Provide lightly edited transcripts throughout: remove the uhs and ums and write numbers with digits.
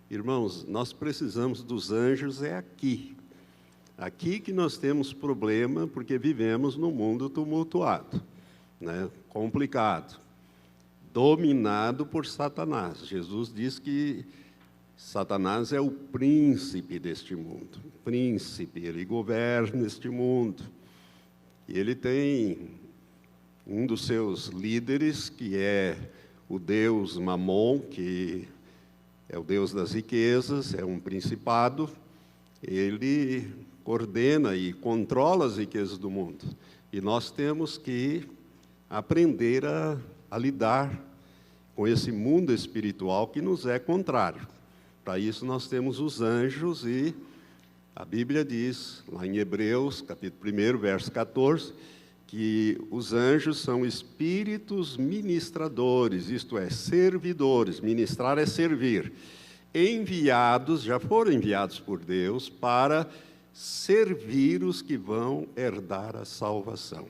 Irmãos, nós precisamos dos anjos aqui. Aqui que nós temos problema, porque vivemos num mundo tumultuado, né? Complicado, dominado por Satanás. Jesus diz que Satanás é o príncipe deste mundo. Príncipe, ele governa este mundo. E ele tem um dos seus líderes, que é o deus Mamon, que é o deus das riquezas, é um principado. Ele coordena e controla as riquezas do mundo. E nós temos que aprender a lidar com esse mundo espiritual que nos é contrário. Para isso nós temos os anjos, e a Bíblia diz, lá em Hebreus, capítulo 1, verso 14, que os anjos são espíritos ministradores, isto é, servidores. Ministrar é servir. Enviados, já foram enviados por Deus para servir os que vão herdar a salvação.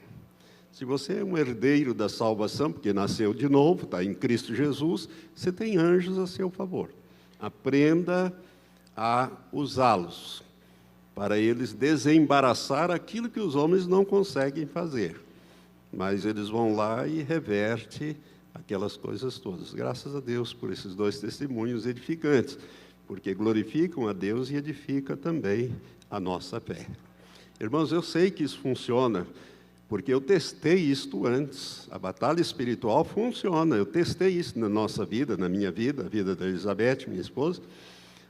Se você é um herdeiro da salvação, porque nasceu de novo, está em Cristo Jesus, você tem anjos a seu favor. Aprenda a usá-los, para eles desembaraçar aquilo que os homens não conseguem fazer. Mas eles vão lá e reverte aquelas coisas todas. Graças a Deus por esses dois testemunhos edificantes, porque glorificam a Deus e edificam também a nossa fé. Irmãos, eu sei que isso funciona, porque eu testei isto antes. A batalha espiritual funciona. Eu testei isso na nossa vida, na minha vida, a vida da Elizabeth, minha esposa,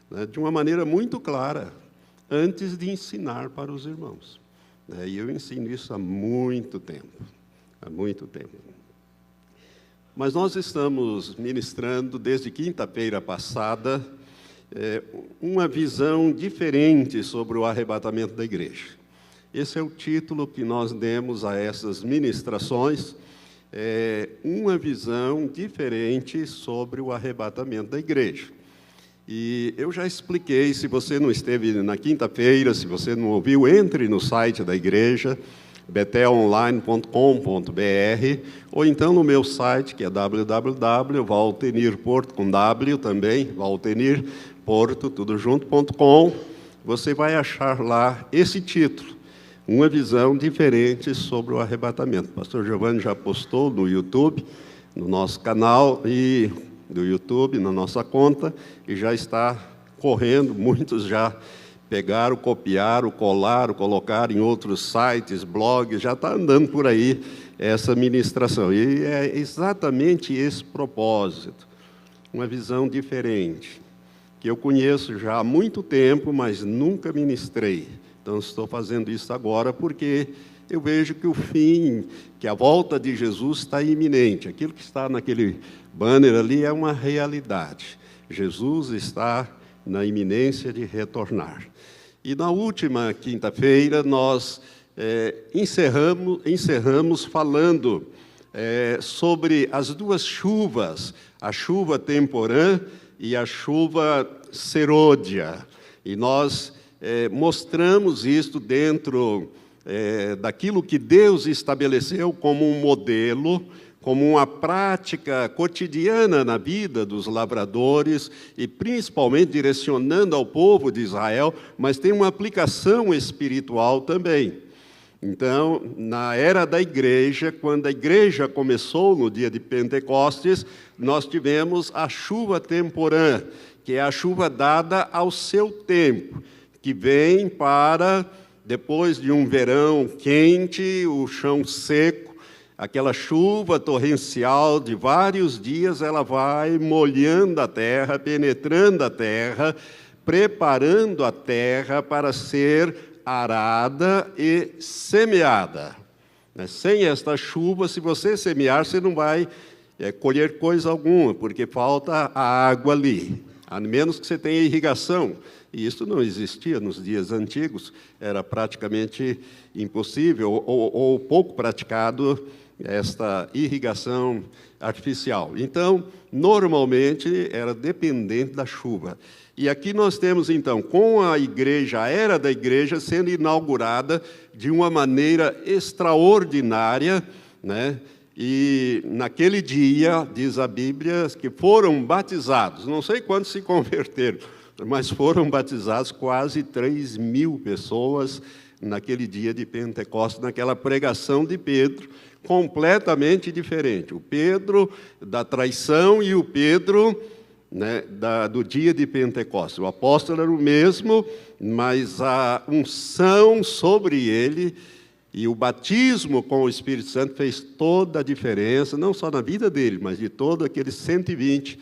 né, de uma maneira muito clara, antes de ensinar para os irmãos. E eu ensino isso há muito tempo. Há muito tempo. Mas nós estamos ministrando, desde quinta-feira passada, uma visão diferente sobre o arrebatamento da igreja. Esse é o título que nós demos a essas ministrações, uma visão diferente sobre o arrebatamento da igreja. E eu já expliquei, se você não esteve na quinta-feira, se você não ouviu, entre no site da igreja, betelonline.com.br, ou então no meu site, que é www.valtenirporto, com W também, valtenirporto, tudo junto.com, você vai achar lá esse título, uma visão diferente sobre o arrebatamento. O pastor Giovanni já postou no YouTube, no nosso canal do YouTube, na nossa conta, e já está correndo. Muitos já pegaram, copiaram, colaram, colocaram em outros sites, blogs, já está andando por aí essa ministração. E é exatamente esse propósito, uma visão diferente, que eu conheço já há muito tempo, mas nunca ministrei. Então, estou fazendo isso agora porque eu vejo que o fim, que a volta de Jesus está iminente. Aquilo que está naquele banner ali é uma realidade. Jesus está na iminência de retornar. E na última quinta-feira nós encerramos falando sobre as duas chuvas, a chuva temporã e a chuva serôdia. E nós mostramos isto dentro daquilo que Deus estabeleceu como um modelo, como uma prática cotidiana na vida dos lavradores, e principalmente direcionando ao povo de Israel, mas tem uma aplicação espiritual também. Então, na era da igreja, quando a igreja começou no dia de Pentecostes, nós tivemos a chuva temporã, que é a chuva dada ao seu tempo, que vem para, depois de um verão quente, o chão seco, aquela chuva torrencial de vários dias, ela vai molhando a terra, penetrando a terra, preparando a terra para ser arada e semeada. Sem esta chuva, se você semear, você não vai colher coisa alguma, porque falta a água ali, a menos que você tenha irrigação. E isso não existia nos dias antigos, era praticamente impossível ou pouco praticado esta irrigação artificial. Então, normalmente, era dependente da chuva. E aqui nós temos, então, com a igreja, a era da igreja sendo inaugurada de uma maneira extraordinária, né? E naquele dia, diz a Bíblia, que foram batizados, não sei quantos se converteram, mas foram batizados quase 3.000 pessoas naquele dia de Pentecostes, naquela pregação de Pedro, completamente diferente. O Pedro da traição e o Pedro, né, do dia de Pentecostes. O apóstolo era o mesmo, mas a unção sobre ele e o batismo com o Espírito Santo fez toda a diferença, não só na vida dele, mas de todos aqueles 120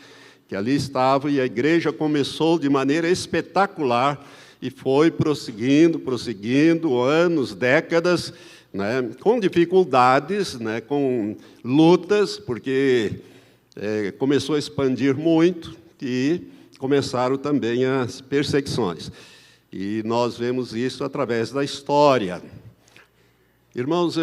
que ali estavam, e a igreja começou de maneira espetacular e foi prosseguindo, anos, décadas, né, com dificuldades, né, com lutas, porque começou a expandir muito e começaram também as perseguições. E nós vemos isso através da história. Irmãos,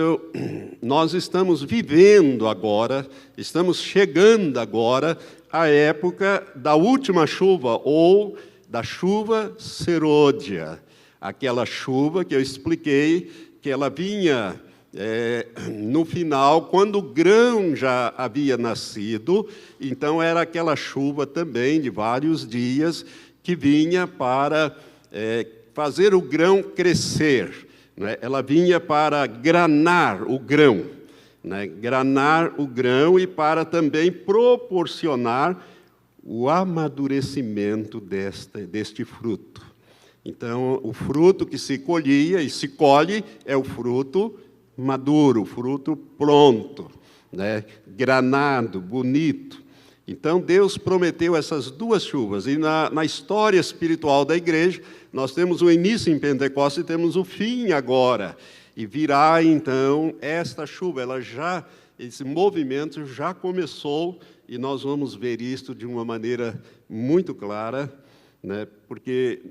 nós estamos vivendo agora, estamos chegando agora à época da última chuva, ou da chuva serôdia. Aquela chuva que eu expliquei, que ela vinha no final, quando o grão já havia nascido, então era aquela chuva também de vários dias, que vinha para fazer o grão crescer. Ela vinha para granar o grão, né? Granar o grão e para também proporcionar o amadurecimento deste fruto. Então, o fruto que se colhia e se colhe é o fruto maduro, o fruto pronto, né? Granado, bonito. Então, Deus prometeu essas duas chuvas. E na história espiritual da igreja, nós temos o início em Pentecostes e temos o fim agora. E virá, então, esta chuva. Esse movimento já começou e nós vamos ver isto de uma maneira muito clara, né? Porque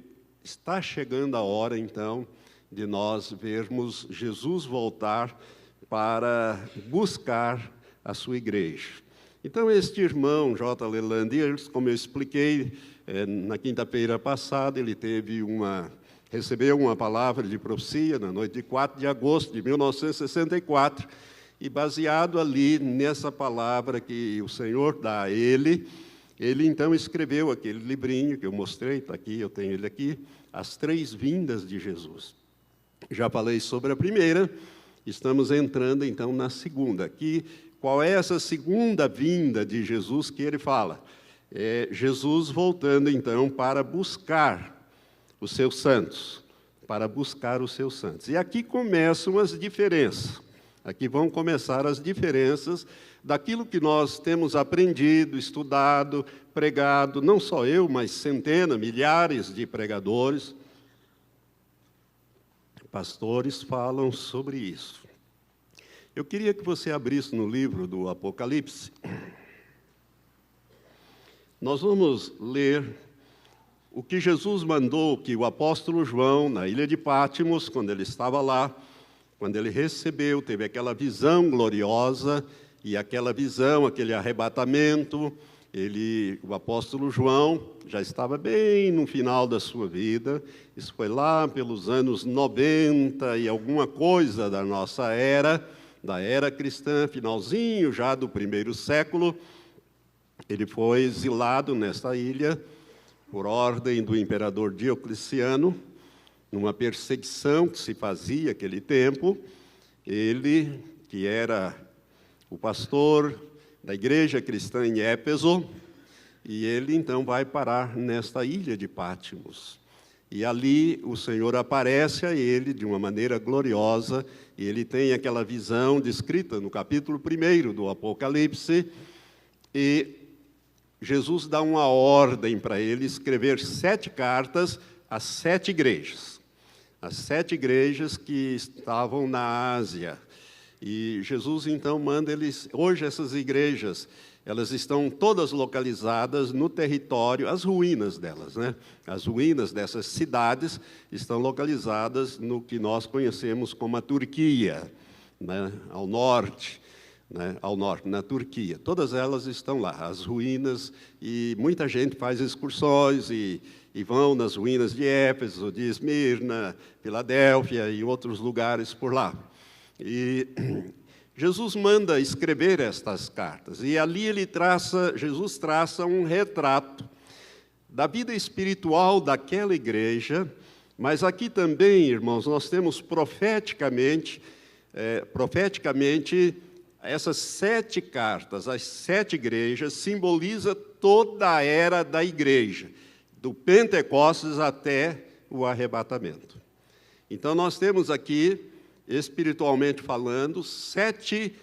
está chegando a hora, então, de nós vermos Jesus voltar para buscar a sua igreja. Então, este irmão, J. Leland, como eu expliquei, na quinta-feira passada, ele recebeu uma palavra de profecia na noite de 4 de agosto de 1964, e baseado ali nessa palavra que o Senhor dá a ele então escreveu aquele livrinho que eu mostrei, está aqui, eu tenho ele aqui, As Três Vindas de Jesus. Já falei sobre a primeira, estamos entrando então na segunda. Aqui, qual é essa segunda vinda de Jesus que ele fala? É Jesus voltando, então, para buscar os seus santos. Para buscar os seus santos. E aqui começam as diferenças. Aqui vão começar as diferenças daquilo que nós temos aprendido, estudado, pregado, não só eu, mas centenas, milhares de pregadores, pastores falam sobre isso. Eu queria que você abrisse no livro do Apocalipse. Nós vamos ler o que Jesus mandou que o apóstolo João, na ilha de Pátimos, quando ele estava lá, quando ele recebeu, teve aquela visão gloriosa, e aquela visão, aquele arrebatamento, o apóstolo João já estava bem no final da sua vida, isso foi lá pelos anos 90 e alguma coisa da nossa era, da era cristã, finalzinho já do primeiro século. Ele foi exilado nesta ilha por ordem do imperador Diocleciano, numa perseguição que se fazia naquele tempo. Ele, que era o pastor da igreja cristã em Éfeso, e ele então vai parar nesta ilha de Pátimos. E ali o Senhor aparece a ele de uma maneira gloriosa, e ele tem aquela visão descrita no capítulo 1 do Apocalipse, e Jesus dá uma ordem para ele escrever 7 cartas às 7 igrejas. As 7 igrejas que estavam na Ásia. E Jesus, então, manda eles... Hoje, essas igrejas, elas estão todas localizadas no território, as ruínas delas, né? As ruínas dessas cidades estão localizadas no que nós conhecemos como a Turquia, né? Ao norte, na Turquia. Todas elas estão lá, as ruínas, e muita gente faz excursões e vão nas ruínas de Éfeso, de Esmirna, Filadélfia e outros lugares por lá. E Jesus manda escrever estas cartas, e ali Jesus traça um retrato da vida espiritual daquela igreja, mas aqui também, irmãos, nós temos profeticamente essas 7 cartas, as 7 igrejas, simboliza toda a era da igreja, do Pentecostes até o arrebatamento. Então, nós temos aqui, espiritualmente falando, 7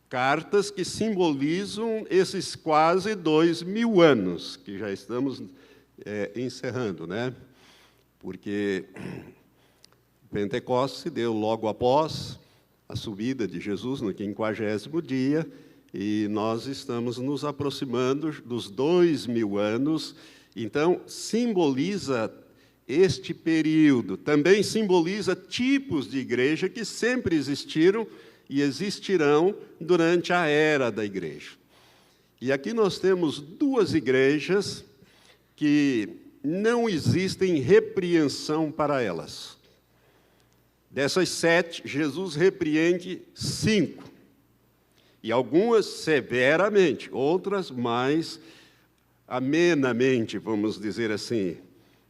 cartas que simbolizam esses quase 2000 anos, que já estamos encerrando, né? Porque o Pentecostes se deu logo após a subida de Jesus no 50º dia, e nós estamos nos aproximando dos 2000 anos, então simboliza este período, também simboliza tipos de igreja que sempre existiram e existirão durante a era da igreja. E aqui nós temos 2 igrejas que não existem repreensão para elas. Dessas 7, Jesus repreende 5, e algumas severamente, outras mais amenamente, vamos dizer assim,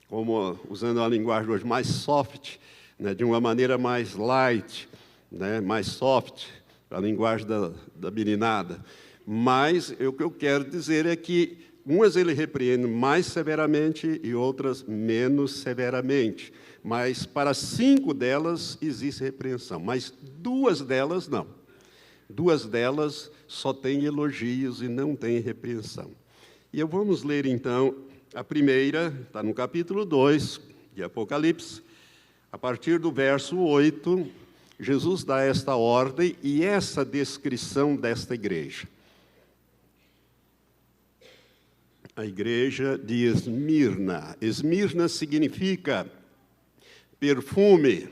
como usando a linguagem hoje, mais soft, né, de uma maneira mais light, né, mais soft, a linguagem da meninada. Mas o que eu quero dizer é que umas ele repreende mais severamente e outras menos severamente. Mas para 5 delas existe repreensão, mas 2 delas não. 2 delas só têm elogios e não têm repreensão. E vamos ler então a primeira, está no capítulo 2 de Apocalipse, a partir do verso 8, Jesus dá esta ordem e essa descrição desta igreja. A igreja de Esmirna. Esmirna significa perfume.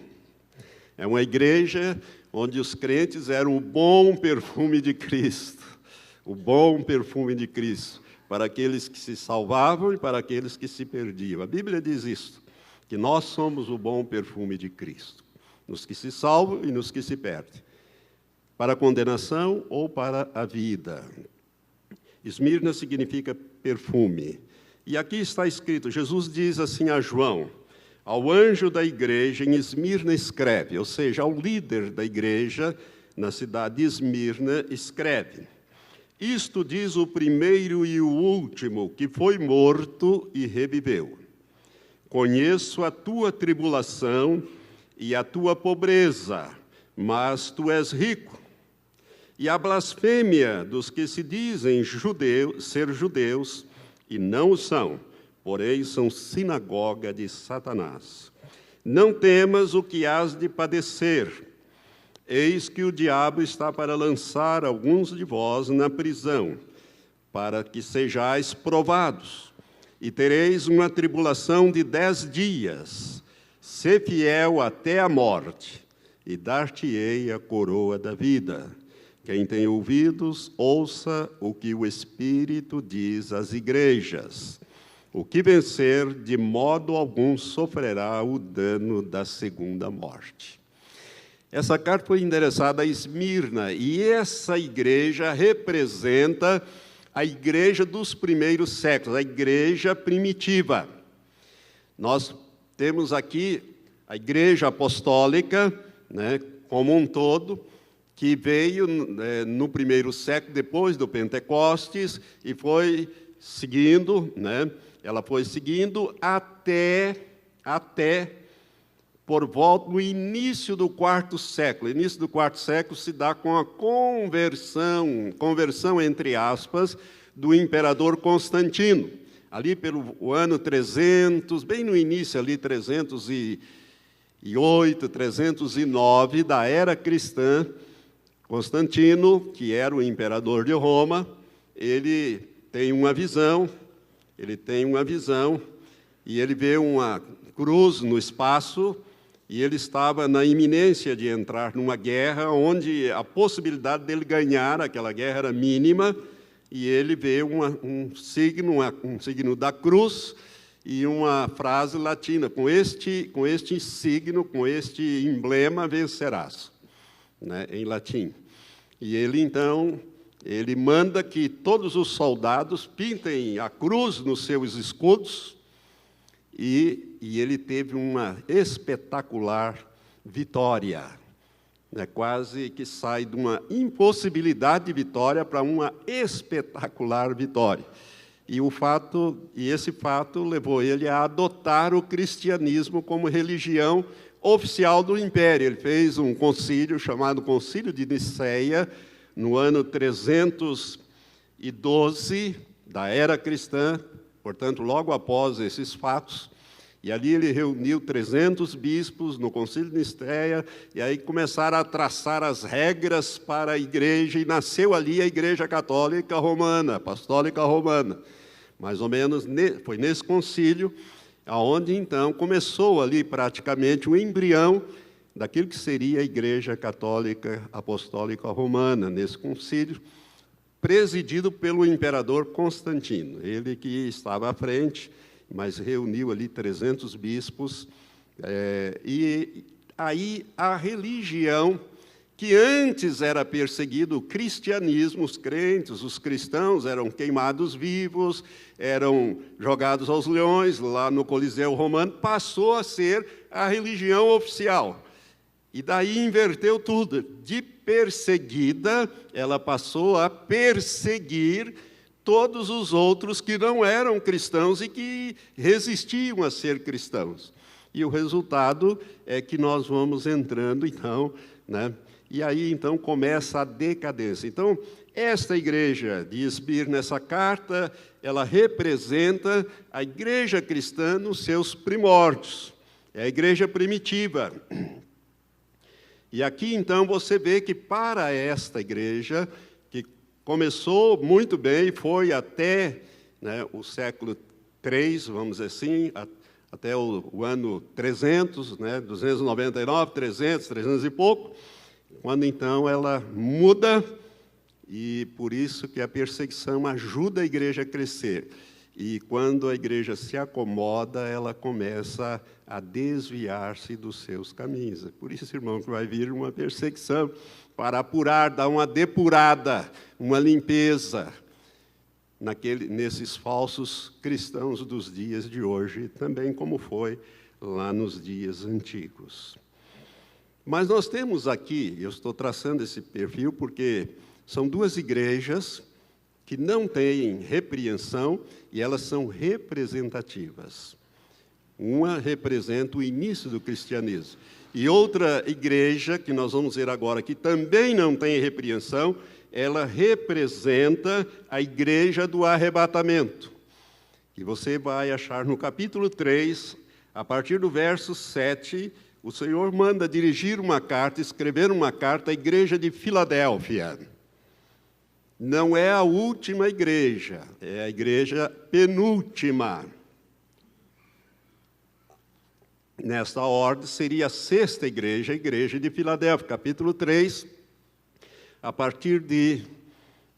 É uma igreja onde os crentes eram o bom perfume de Cristo. O bom perfume de Cristo. Para aqueles que se salvavam e para aqueles que se perdiam. A Bíblia diz isso, que nós somos o bom perfume de Cristo. Nos que se salvam e nos que se perdem. Para a condenação ou para a vida. Esmirna significa perfume. E aqui está escrito, Jesus diz assim a João, ao anjo da igreja em Esmirna escreve, ou seja, ao líder da igreja na cidade de Esmirna escreve. Isto diz o primeiro e o último, que foi morto e reviveu. Conheço a tua tribulação e a tua pobreza, mas tu és rico. E a blasfêmia dos que se dizem ser judeus e não o são, porém são sinagoga de Satanás. Não temas o que hás de padecer. Eis que o diabo está para lançar alguns de vós na prisão, para que sejais provados, e tereis uma tribulação de 10 dias. Sê fiel até a morte, e dar-te-ei a coroa da vida. Quem tem ouvidos, ouça o que o Espírito diz às igrejas. O que vencer, de modo algum sofrerá o dano da segunda morte. Essa carta foi endereçada a Esmirna, e essa igreja representa a igreja dos primeiros séculos, a igreja primitiva. Nós temos aqui a igreja apostólica, né, como um todo, que veio no primeiro século, depois do Pentecostes, e foi seguindo, né, ela foi seguindo até por volta no início do 4º século. O início do 4º século se dá com a conversão entre aspas, do imperador Constantino. Ali pelo ano 300, bem no início ali, 308, 309 da era cristã, Constantino, que era o imperador de Roma, ele tem uma visão, e ele vê uma cruz no espaço, e ele estava na iminência de entrar numa guerra onde a possibilidade dele ganhar aquela guerra era mínima, e ele vê um signo da cruz e uma frase latina, com este signo, com este emblema vencerás, né, em latim. E ele, então, ele manda que todos os soldados pintem a cruz nos seus escudos, e ele teve uma espetacular vitória. Quase que sai de uma impossibilidade de vitória para uma espetacular vitória. E esse fato levou ele a adotar o cristianismo como religião oficial do Império. Ele fez um concílio chamado Concílio de Nicéia, no ano 312 da era cristã, portanto, logo após esses fatos. E ali ele reuniu 300 bispos no Concílio de Nicéia, e aí começaram a traçar as regras para a igreja, e nasceu ali a Igreja Católica Romana, Apostólica Romana. Mais ou menos foi nesse concílio, onde então começou ali praticamente o embrião daquilo que seria a Igreja Católica Apostólica Romana, nesse concílio, presidido pelo imperador Constantino, ele que estava à frente, mas reuniu ali 300 bispos, e aí a religião que antes era perseguido, o cristianismo, os crentes, os cristãos eram queimados vivos, eram jogados aos leões lá no Coliseu Romano, passou a ser a religião oficial. E daí inverteu tudo. De perseguida, ela passou a perseguir todos os outros que não eram cristãos e que resistiam a ser cristãos. E o resultado é que nós vamos entrando, então, e aí, então, começa a decadência. Então, esta igreja de Esbir, nessa carta, ela representa a igreja cristã nos seus primórdios. É a igreja primitiva. E aqui, então, você vê que para esta igreja, que começou muito bem, foi até o século III, vamos dizer assim, até o ano 300, 299, 300 e pouco, quando então ela muda, e por isso que a perseguição ajuda a igreja a crescer. E quando a igreja se acomoda, ela começa a desviar-se dos seus caminhos. É por isso, irmão, que vai vir uma perseguição para apurar, dar uma depurada, uma limpeza nesses falsos cristãos dos dias de hoje, também como foi lá nos dias antigos. Mas nós temos aqui, eu estou traçando esse perfil porque são duas igrejas que não têm repreensão e elas são representativas. Uma representa o início do cristianismo. E outra igreja, que nós vamos ver agora, que também não tem repreensão, ela representa a igreja do arrebatamento. E você vai achar no capítulo 3, a partir do verso 7, o Senhor manda dirigir uma carta, escrever uma carta à igreja de Filadélfia. Não é a última igreja, é a igreja penúltima. Nesta ordem, seria a sexta igreja, a igreja de Filadélfia, capítulo 3, a partir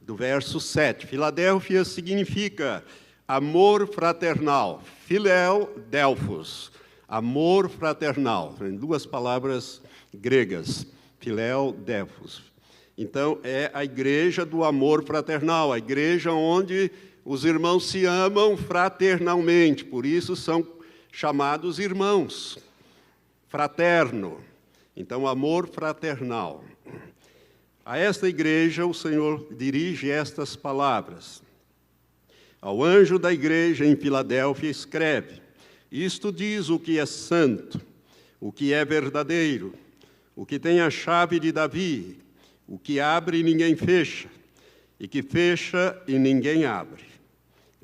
do verso 7. Filadélfia significa amor fraternal, Philéu Delphos, amor fraternal, em duas palavras gregas, Philéu Delphos. Então, é a igreja do amor fraternal, a igreja onde os irmãos se amam fraternalmente, por isso são chamados irmãos, fraterno. Então, amor fraternal. A esta igreja, o Senhor dirige estas palavras. Ao anjo da igreja em Filadélfia escreve: isto diz o que é santo, o que é verdadeiro, o que tem a chave de Davi, o que abre e ninguém fecha, e que fecha e ninguém abre.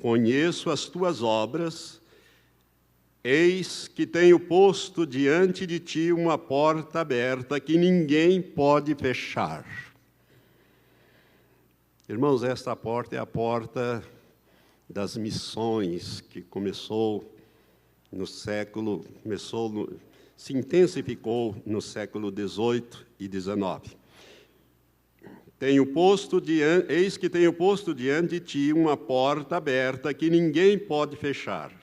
Conheço as tuas obras, eis que tenho posto diante de ti uma porta aberta que ninguém pode fechar. Irmãos, esta porta é a porta das missões que se intensificou no século XVIII e XIX. Eis que tenho posto diante de ti uma porta aberta que ninguém pode fechar,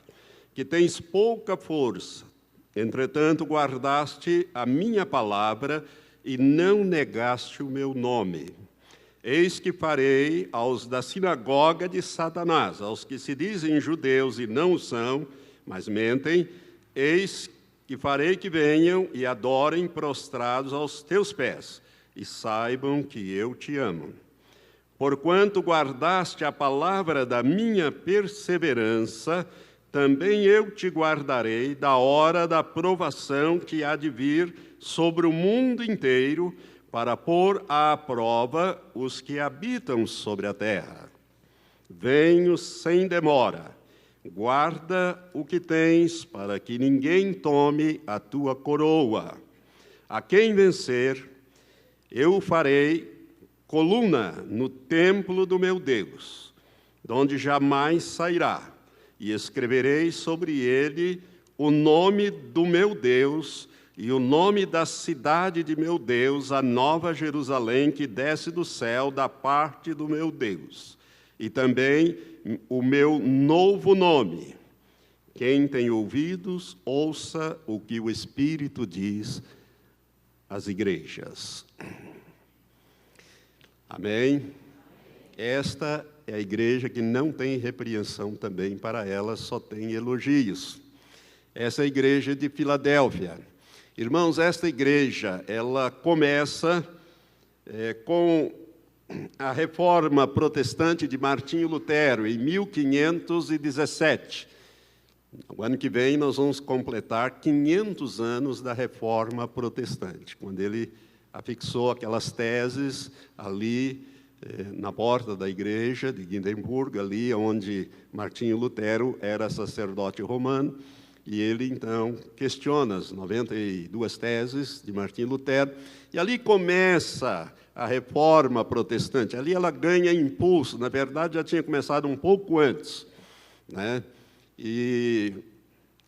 que tens pouca força, entretanto guardaste a minha palavra e não negaste o meu nome. Eis que farei aos da sinagoga de Satanás, aos que se dizem judeus e não o são, mas mentem, eis que farei que venham e adorem prostrados aos teus pés, e saibam que eu te amo. Porquanto guardaste a palavra da minha perseverança, também eu te guardarei da hora da provação que há de vir sobre o mundo inteiro, para pôr à prova os que habitam sobre a terra. Venho sem demora, guarda o que tens, para que ninguém tome a tua coroa. A quem vencer, eu farei coluna no templo do meu Deus, de onde jamais sairá, e escreverei sobre ele o nome do meu Deus e o nome da cidade de meu Deus, a nova Jerusalém, que desce do céu da parte do meu Deus, e também o meu novo nome. Quem tem ouvidos, ouça o que o Espírito diz às igrejas. Amém? Esta é a igreja que não tem repreensão também para ela, só tem elogios. Essa é a igreja de Filadélfia. Irmãos, esta igreja, ela começa com a reforma protestante de Martinho Lutero, em 1517. O ano que vem nós vamos completar 500 anos da reforma protestante, quando ele afixou aquelas teses ali na porta da igreja de Guindemburgo, ali onde Martinho Lutero era sacerdote romano, e ele, então, questiona as 92 teses de Martinho Lutero, e ali começa a reforma protestante. Ali ela ganha impulso, na verdade já tinha começado um pouco antes, né? E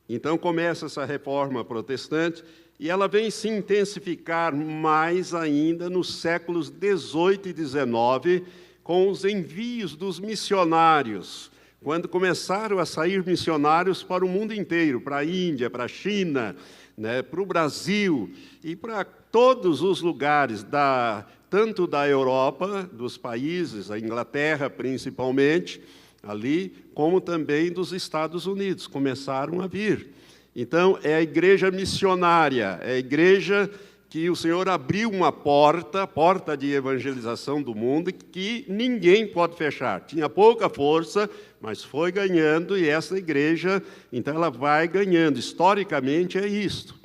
então começa essa reforma protestante, e ela vem se intensificar mais ainda nos séculos 18 e 19, com os envios dos missionários, quando começaram a sair missionários para o mundo inteiro, para a Índia, para a China, né, para o Brasil e para todos os lugares, tanto da Europa, dos países, a Inglaterra principalmente, ali, como também dos Estados Unidos, começaram a vir. Então, é a igreja missionária, é a igreja que o Senhor abriu uma porta de evangelização do mundo, que ninguém pode fechar. Tinha pouca força, mas foi ganhando, e essa igreja, então, ela vai ganhando. Historicamente, é isto.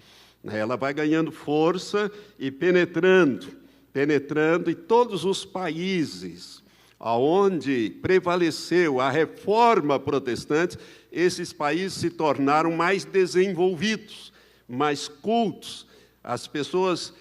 Ela vai ganhando força e penetrando em todos os países onde prevaleceu a reforma protestante. Esses países se tornaram mais desenvolvidos, mais cultos. As pessoas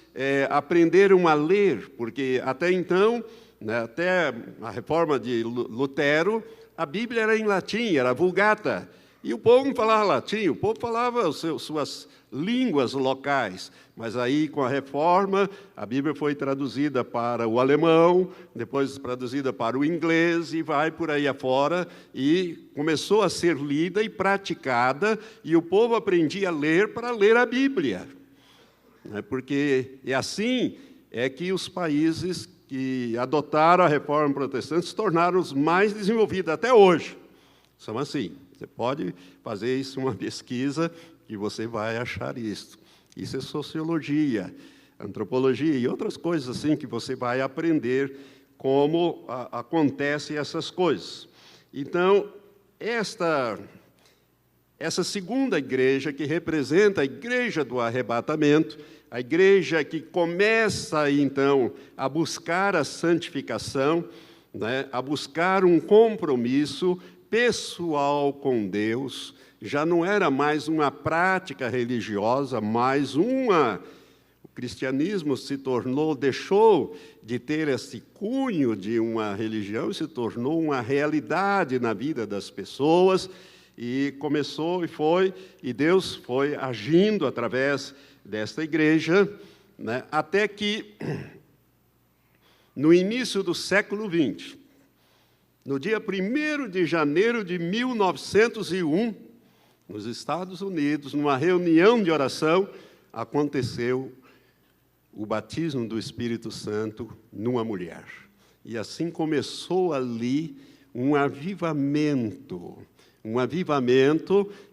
aprenderam a ler, porque até então, né, até a reforma de Lutero, a Bíblia era em latim, era a Vulgata. E o povo não falava latim, o povo falava suas línguas locais. Mas aí, com a reforma, a Bíblia foi traduzida para o alemão, depois traduzida para o inglês, e vai por aí afora, e começou a ser lida e praticada, e o povo aprendia a ler para ler a Bíblia. Porque assim é que os países que adotaram a reforma protestante se tornaram os mais desenvolvidos até hoje. São assim. Você pode fazer isso, uma pesquisa, que você vai achar isso. Isso é sociologia, antropologia e outras coisas assim que você vai aprender como acontecem essas coisas. Então, essa segunda igreja, que representa a igreja do arrebatamento, a igreja que começa, então, a buscar a santificação, né, a buscar um compromisso pessoal com Deus, já não era mais uma prática religiosa, mas o cristianismo deixou de ter esse cunho de uma religião e se tornou uma realidade na vida das pessoas, e começou e Deus foi agindo através desta igreja, né, até que, no início do século XX, no dia 1º de janeiro de 1901, nos Estados Unidos, numa reunião de oração, aconteceu o batismo do Espírito Santo numa mulher. E assim começou ali um avivamento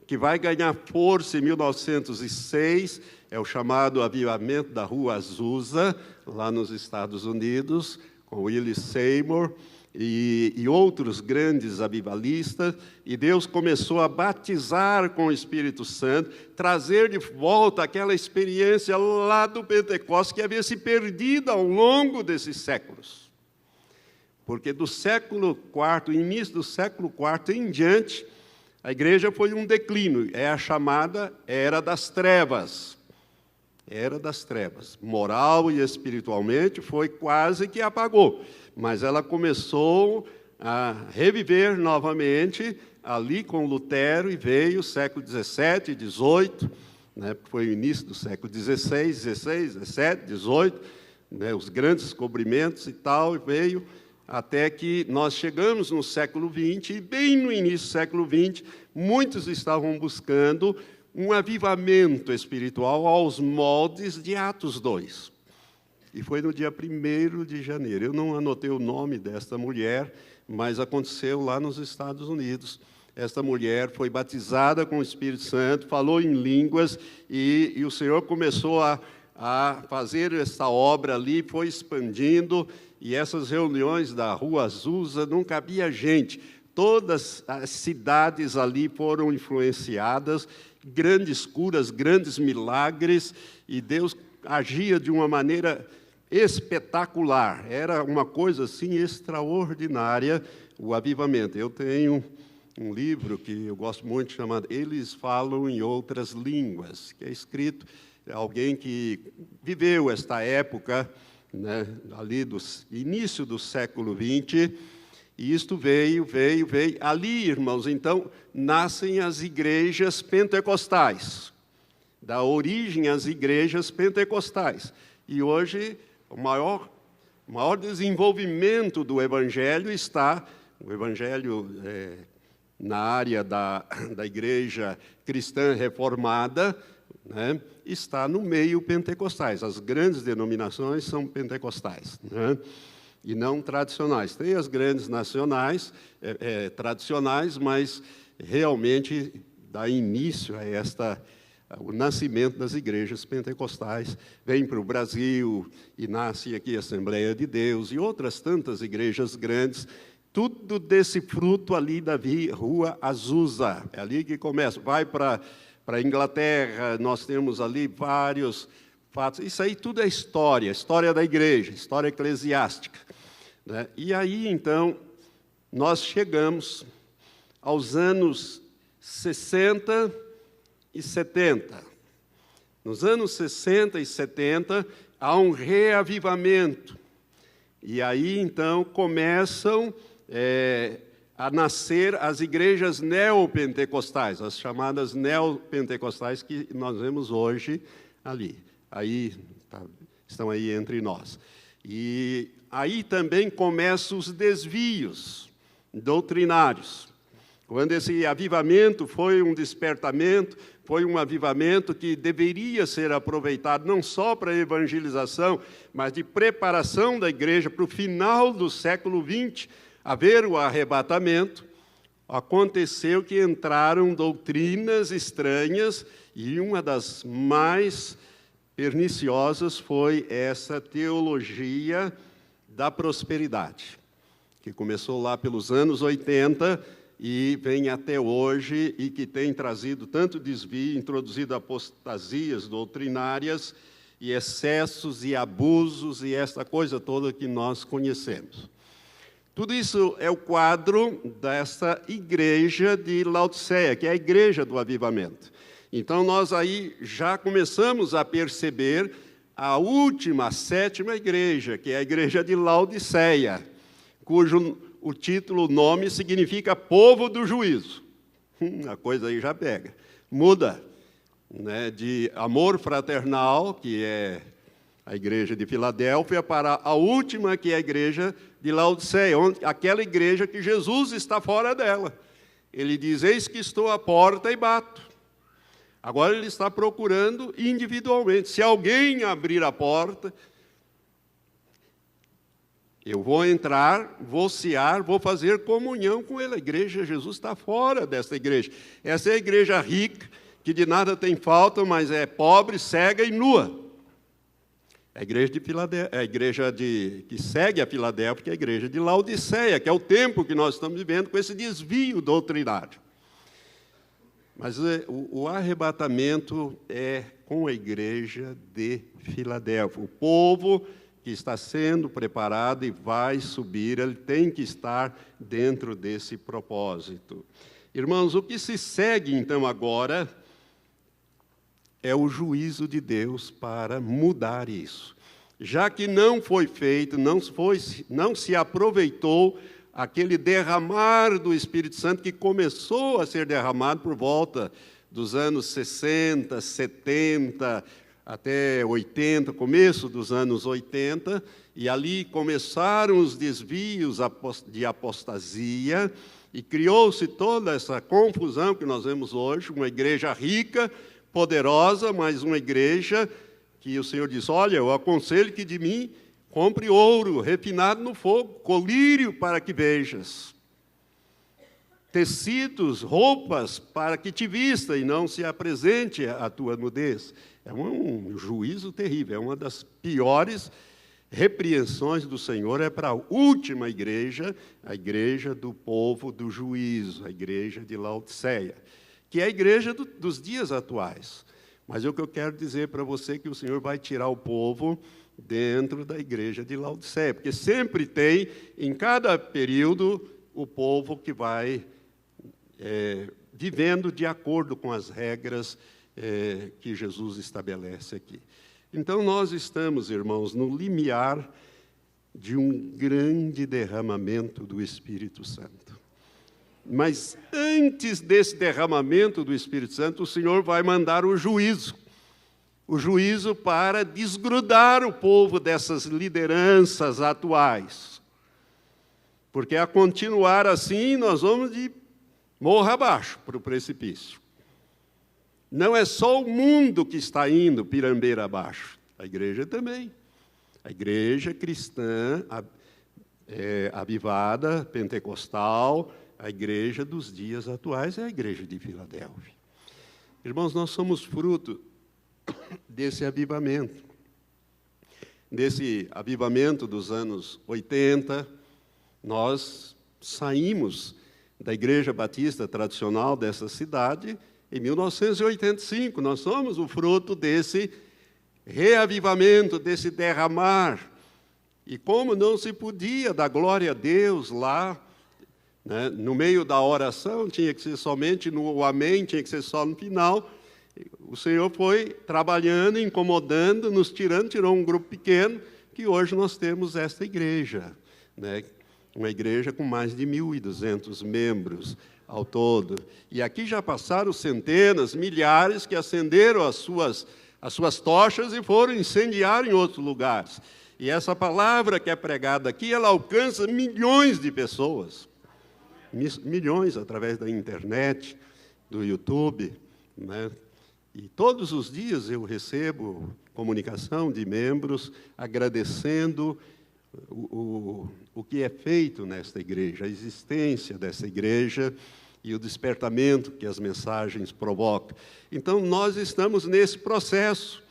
que vai ganhar força em 1906, é o chamado avivamento da Rua Azusa, lá nos Estados Unidos, com Willie Seymour e outros grandes avivalistas, e Deus começou a batizar com o Espírito Santo, trazer de volta aquela experiência lá do Pentecostes que havia se perdido ao longo desses séculos. Porque do século IV, início do século IV em diante, a igreja foi um declínio, é a chamada Era das Trevas. Era das trevas. Moral e espiritualmente foi quase que apagou, mas ela começou a reviver novamente ali com Lutero, e veio o século XVII, XVIII, né, foi o início do século XVI, XVII, XVII, né, os grandes descobrimentos e tal, e veio até que nós chegamos no século XX, e bem no início do século XX, muitos estavam buscando um avivamento espiritual aos moldes de Atos 2. E foi no dia 1º de janeiro. Eu não anotei o nome desta mulher, mas aconteceu lá nos Estados Unidos. Esta mulher foi batizada com o Espírito Santo, falou em línguas, e o Senhor começou a fazer essa obra ali, foi expandindo, e essas reuniões da Rua Azusa não cabia gente. Todas as cidades ali foram influenciadas, grandes curas, grandes milagres, e Deus agia de uma maneira espetacular. Era uma coisa assim extraordinária, o avivamento. Eu tenho um livro que eu gosto muito, chamado Eles Falam em Outras Línguas, que é escrito por alguém que viveu esta época, né, ali do início do século XX, e isto veio. Ali, irmãos, então, nascem as igrejas pentecostais, da origem às igrejas pentecostais. E hoje, o maior desenvolvimento do Evangelho está, o Evangelho na área da igreja cristã reformada, né, está no meio pentecostais. As grandes denominações são pentecostais, né, e não tradicionais. Tem as grandes nacionais, tradicionais, mas realmente dá início a o nascimento das igrejas pentecostais. Vem para o Brasil e nasce aqui a Assembleia de Deus e outras tantas igrejas grandes, tudo desse fruto ali da Rua Azusa. É ali que começa. Vai para a Inglaterra, nós temos ali vários fatos. Isso aí tudo é história da igreja, história eclesiástica, né? E aí, então, nós chegamos aos anos 60 e 70. Nos anos 60 e 70, há um reavivamento. E aí, então, começam a nascer as igrejas neopentecostais, as chamadas neopentecostais que nós vemos hoje ali. Aí, estão aí entre nós. E aí também começam os desvios doutrinários. Quando esse avivamento foi um despertamento, foi um avivamento que deveria ser aproveitado não só para a evangelização, mas de preparação da igreja para o final do século XX, haver o arrebatamento, aconteceu que entraram doutrinas estranhas, e uma das mais perniciosas foi essa teologia da prosperidade, que começou lá pelos anos 80 e vem até hoje, e que tem trazido tanto desvio, introduzido apostasias doutrinárias, e excessos e abusos, e essa coisa toda que nós conhecemos. Tudo isso é o quadro dessa igreja de Laodiceia, que é a igreja do avivamento. Então, nós aí já começamos a perceber a última, a sétima igreja, que é a igreja de Laodiceia, cujo o título, o nome, significa povo do juízo. A coisa aí já pega. Muda, né, de amor fraternal, que é a igreja de Filadélfia, para a última, que é a igreja de Laodiceia, aquela igreja que Jesus está fora dela. Ele diz: eis que estou à porta e bato. Agora ele está procurando individualmente. Se alguém abrir a porta, Eu vou entrar, vou cear, vou fazer comunhão com ele. A igreja, Jesus está fora dessa igreja. Essa é a igreja rica, que de nada tem falta, mas é pobre, cega e nua. A igreja de Filadélfia, a igreja que segue a Filadélfia, que é a igreja de Laodiceia, que é o tempo que nós estamos vivendo com esse desvio doutrinário. Mas o arrebatamento é com a igreja de Filadélfia. O povo que está sendo preparado e vai subir, ele tem que estar dentro desse propósito. Irmãos, o que se segue então agora é o juízo de Deus para mudar isso. Já que não foi feito, não se aproveitou aquele derramar do Espírito Santo que começou a ser derramado por volta dos anos 60, 70, até 80, começo dos anos 80, e ali começaram os desvios de apostasia, e criou-se toda essa confusão que nós vemos hoje, uma igreja rica, poderosa, mas uma igreja que o Senhor diz, olha, eu aconselho que de mim compre ouro refinado no fogo, colírio para que vejas, tecidos, roupas para que te vista e não se apresente a tua nudez. É um juízo terrível, é uma das piores repreensões do Senhor, é para a última igreja, a igreja do povo do juízo, a igreja de Laodiceia, que é a igreja dos dias atuais. Mas o que eu quero dizer para você é que o Senhor vai tirar o povo dentro da igreja de Laodiceia, porque sempre tem, em cada período, o povo que vai vivendo de acordo com as regras que Jesus estabelece aqui. Então, nós estamos, irmãos, no limiar de um grande derramamento do Espírito Santo. Mas antes desse derramamento do Espírito Santo, o Senhor vai mandar o juízo para desgrudar o povo dessas lideranças atuais. Porque a continuar assim, nós vamos de morro abaixo para o precipício. Não é só o mundo que está indo pirambeira abaixo, a igreja também. A igreja cristã, avivada, pentecostal, a igreja dos dias atuais é a igreja de Filadélfia. Irmãos, nós somos fruto desse avivamento. Desse avivamento dos anos 80, nós saímos da igreja batista tradicional dessa cidade em 1985. Nós somos o fruto desse reavivamento, desse derramar. E como não se podia dar glória a Deus lá, né, no meio da oração, tinha que ser somente no amém, tinha que ser só no final. O Senhor foi trabalhando, incomodando, nos tirou um grupo pequeno, que hoje nós temos esta igreja, né? Uma igreja com mais de 1.200 membros ao todo. E aqui já passaram centenas, milhares que acenderam as suas tochas e foram incendiar em outros lugares. E essa palavra que é pregada aqui, ela alcança milhões de pessoas. Milhões através da internet, do YouTube, né? E todos os dias eu recebo comunicação de membros agradecendo o que é feito nesta igreja, a existência dessa igreja e o despertamento que as mensagens provocam. Então, nós estamos nesse processo.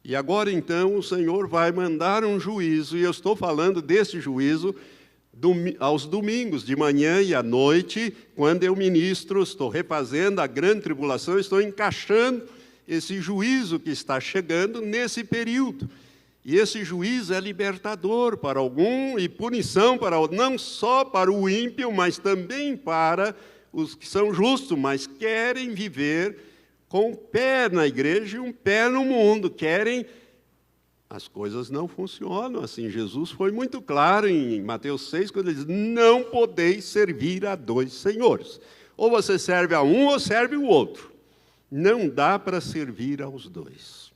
E agora, então, o Senhor vai mandar um juízo, e eu estou falando desse juízo aos domingos, de manhã e à noite, quando eu ministro, estou refazendo a grande tribulação, estou encaixando esse juízo que está chegando nesse período. E esse juízo é libertador para algum e punição para outro, não só para o ímpio, mas também para os que são justos, mas querem viver com um pé na igreja e um pé no mundo, as coisas não funcionam assim. Jesus foi muito claro em Mateus 6, quando ele diz, não podeis servir a dois senhores. Ou você serve a um ou serve o outro. Não dá para servir aos dois.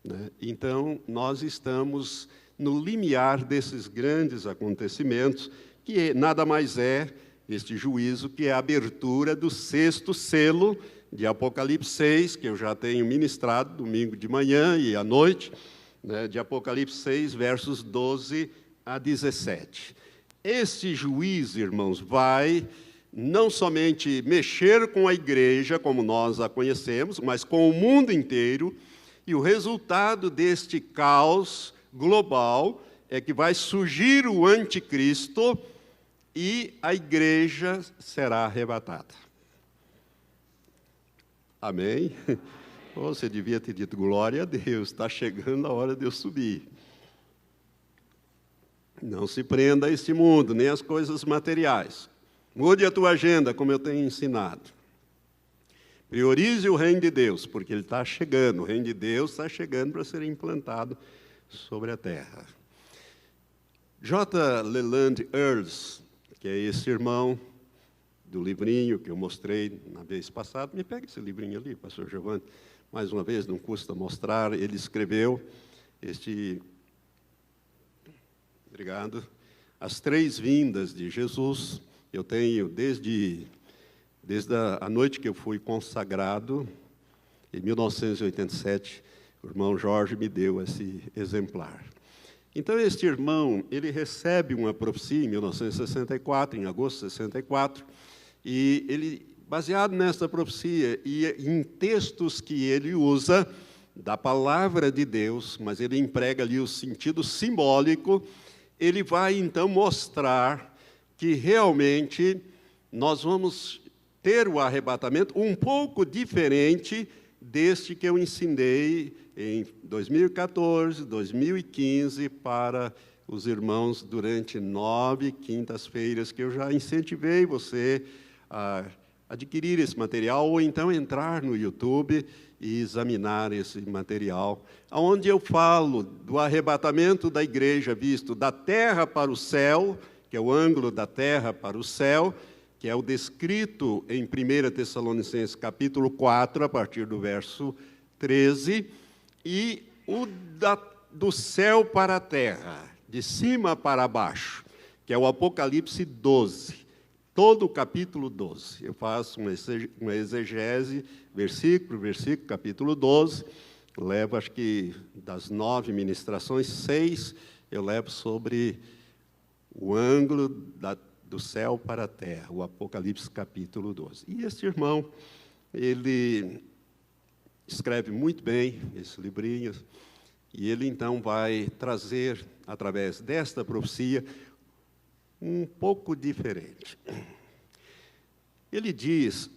Né? Então, nós estamos no limiar desses grandes acontecimentos, que nada mais é este juízo, que é a abertura do 6º selo de Apocalipse 6, que eu já tenho ministrado domingo de manhã e à noite, né, de Apocalipse 6, versos 12 a 17. Este juiz, irmãos, vai não somente mexer com a igreja, como nós a conhecemos, mas com o mundo inteiro, e o resultado deste caos global é que vai surgir o anticristo e a igreja será arrebatada. Amém? Você devia ter dito, glória a Deus, está chegando a hora de eu subir. Não se prenda a este mundo, nem às coisas materiais. Mude a tua agenda, como eu tenho ensinado. Priorize o reino de Deus, porque ele está chegando. O reino de Deus está chegando para ser implantado sobre a terra. J. Leland Earls, que é esse irmão do livrinho que eu mostrei na vez passada. Me pega esse livrinho ali, pastor Giovanni. Mais uma vez, não custa mostrar. Ele escreveu este... Obrigado. As três vindas de Jesus. Eu tenho, desde a noite que eu fui consagrado, em 1987, o irmão Jorge me deu esse exemplar. Então, este irmão, ele recebe uma profecia em 1964, em agosto de 64, e ele, baseado nessa profecia e em textos que ele usa da palavra de Deus, mas ele emprega ali o sentido simbólico, ele vai, então, mostrar que realmente nós vamos ter o arrebatamento um pouco diferente deste que eu ensinei em 2014, 2015, para os irmãos durante 9 quintas-feiras, que eu já incentivei você a adquirir esse material, ou então entrar no YouTube e examinar esse material, onde eu falo do arrebatamento da igreja visto da terra para o céu, que é o ângulo da terra para o céu, que é o descrito em 1 Tessalonicenses capítulo 4, a partir do verso 13, e o do céu para a terra, de cima para baixo, que é o Apocalipse 12, todo o capítulo 12. Eu faço uma exegese, versículo por versículo, capítulo 12, levo, acho que, das 9 ministrações, 6 eu levo sobre o ângulo do céu para a terra, o Apocalipse capítulo 12. E este irmão, ele escreve muito bem esse livrinho, e ele então vai trazer, através desta profecia, um pouco diferente. Ele diz,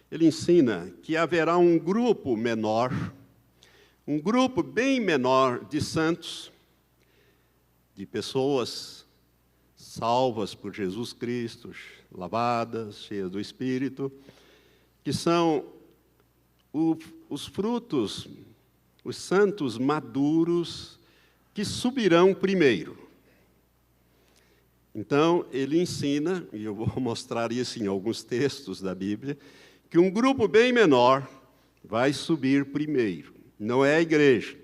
ele ensina que haverá um grupo menor, um grupo bem menor de santos, de pessoas salvas por Jesus Cristo, lavadas, cheias do Espírito, que são os frutos, os santos maduros, que subirão primeiro. Então, ele ensina, e eu vou mostrar isso em alguns textos da Bíblia, que um grupo bem menor vai subir primeiro. Não é a igreja,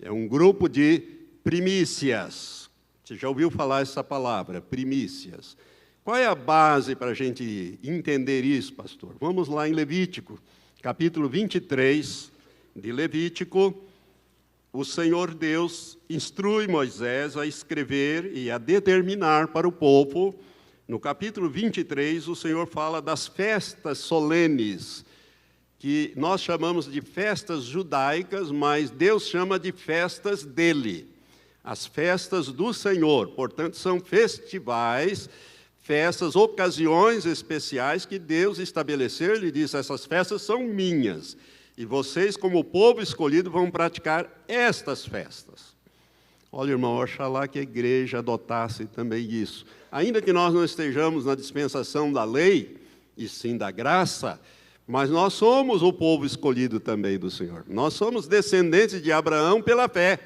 é um grupo de primícias. Você já ouviu falar essa palavra, primícias? Qual é a base para a gente entender isso, pastor? Vamos lá em Levítico, capítulo 23 de Levítico. O Senhor Deus instrui Moisés a escrever e a determinar para o povo. No capítulo 23, o Senhor fala das festas solenes, que nós chamamos de festas judaicas, mas Deus chama de festas dele. As festas do Senhor, portanto, são festivais, festas, ocasiões especiais que Deus estabeleceu. Ele diz, essas festas são minhas, e vocês, como povo escolhido, vão praticar estas festas. Olha, irmão, oxalá que a igreja adotasse também isso. Ainda que nós não estejamos na dispensação da lei, e sim da graça, mas nós somos o povo escolhido também do Senhor. Nós somos descendentes de Abraão pela fé,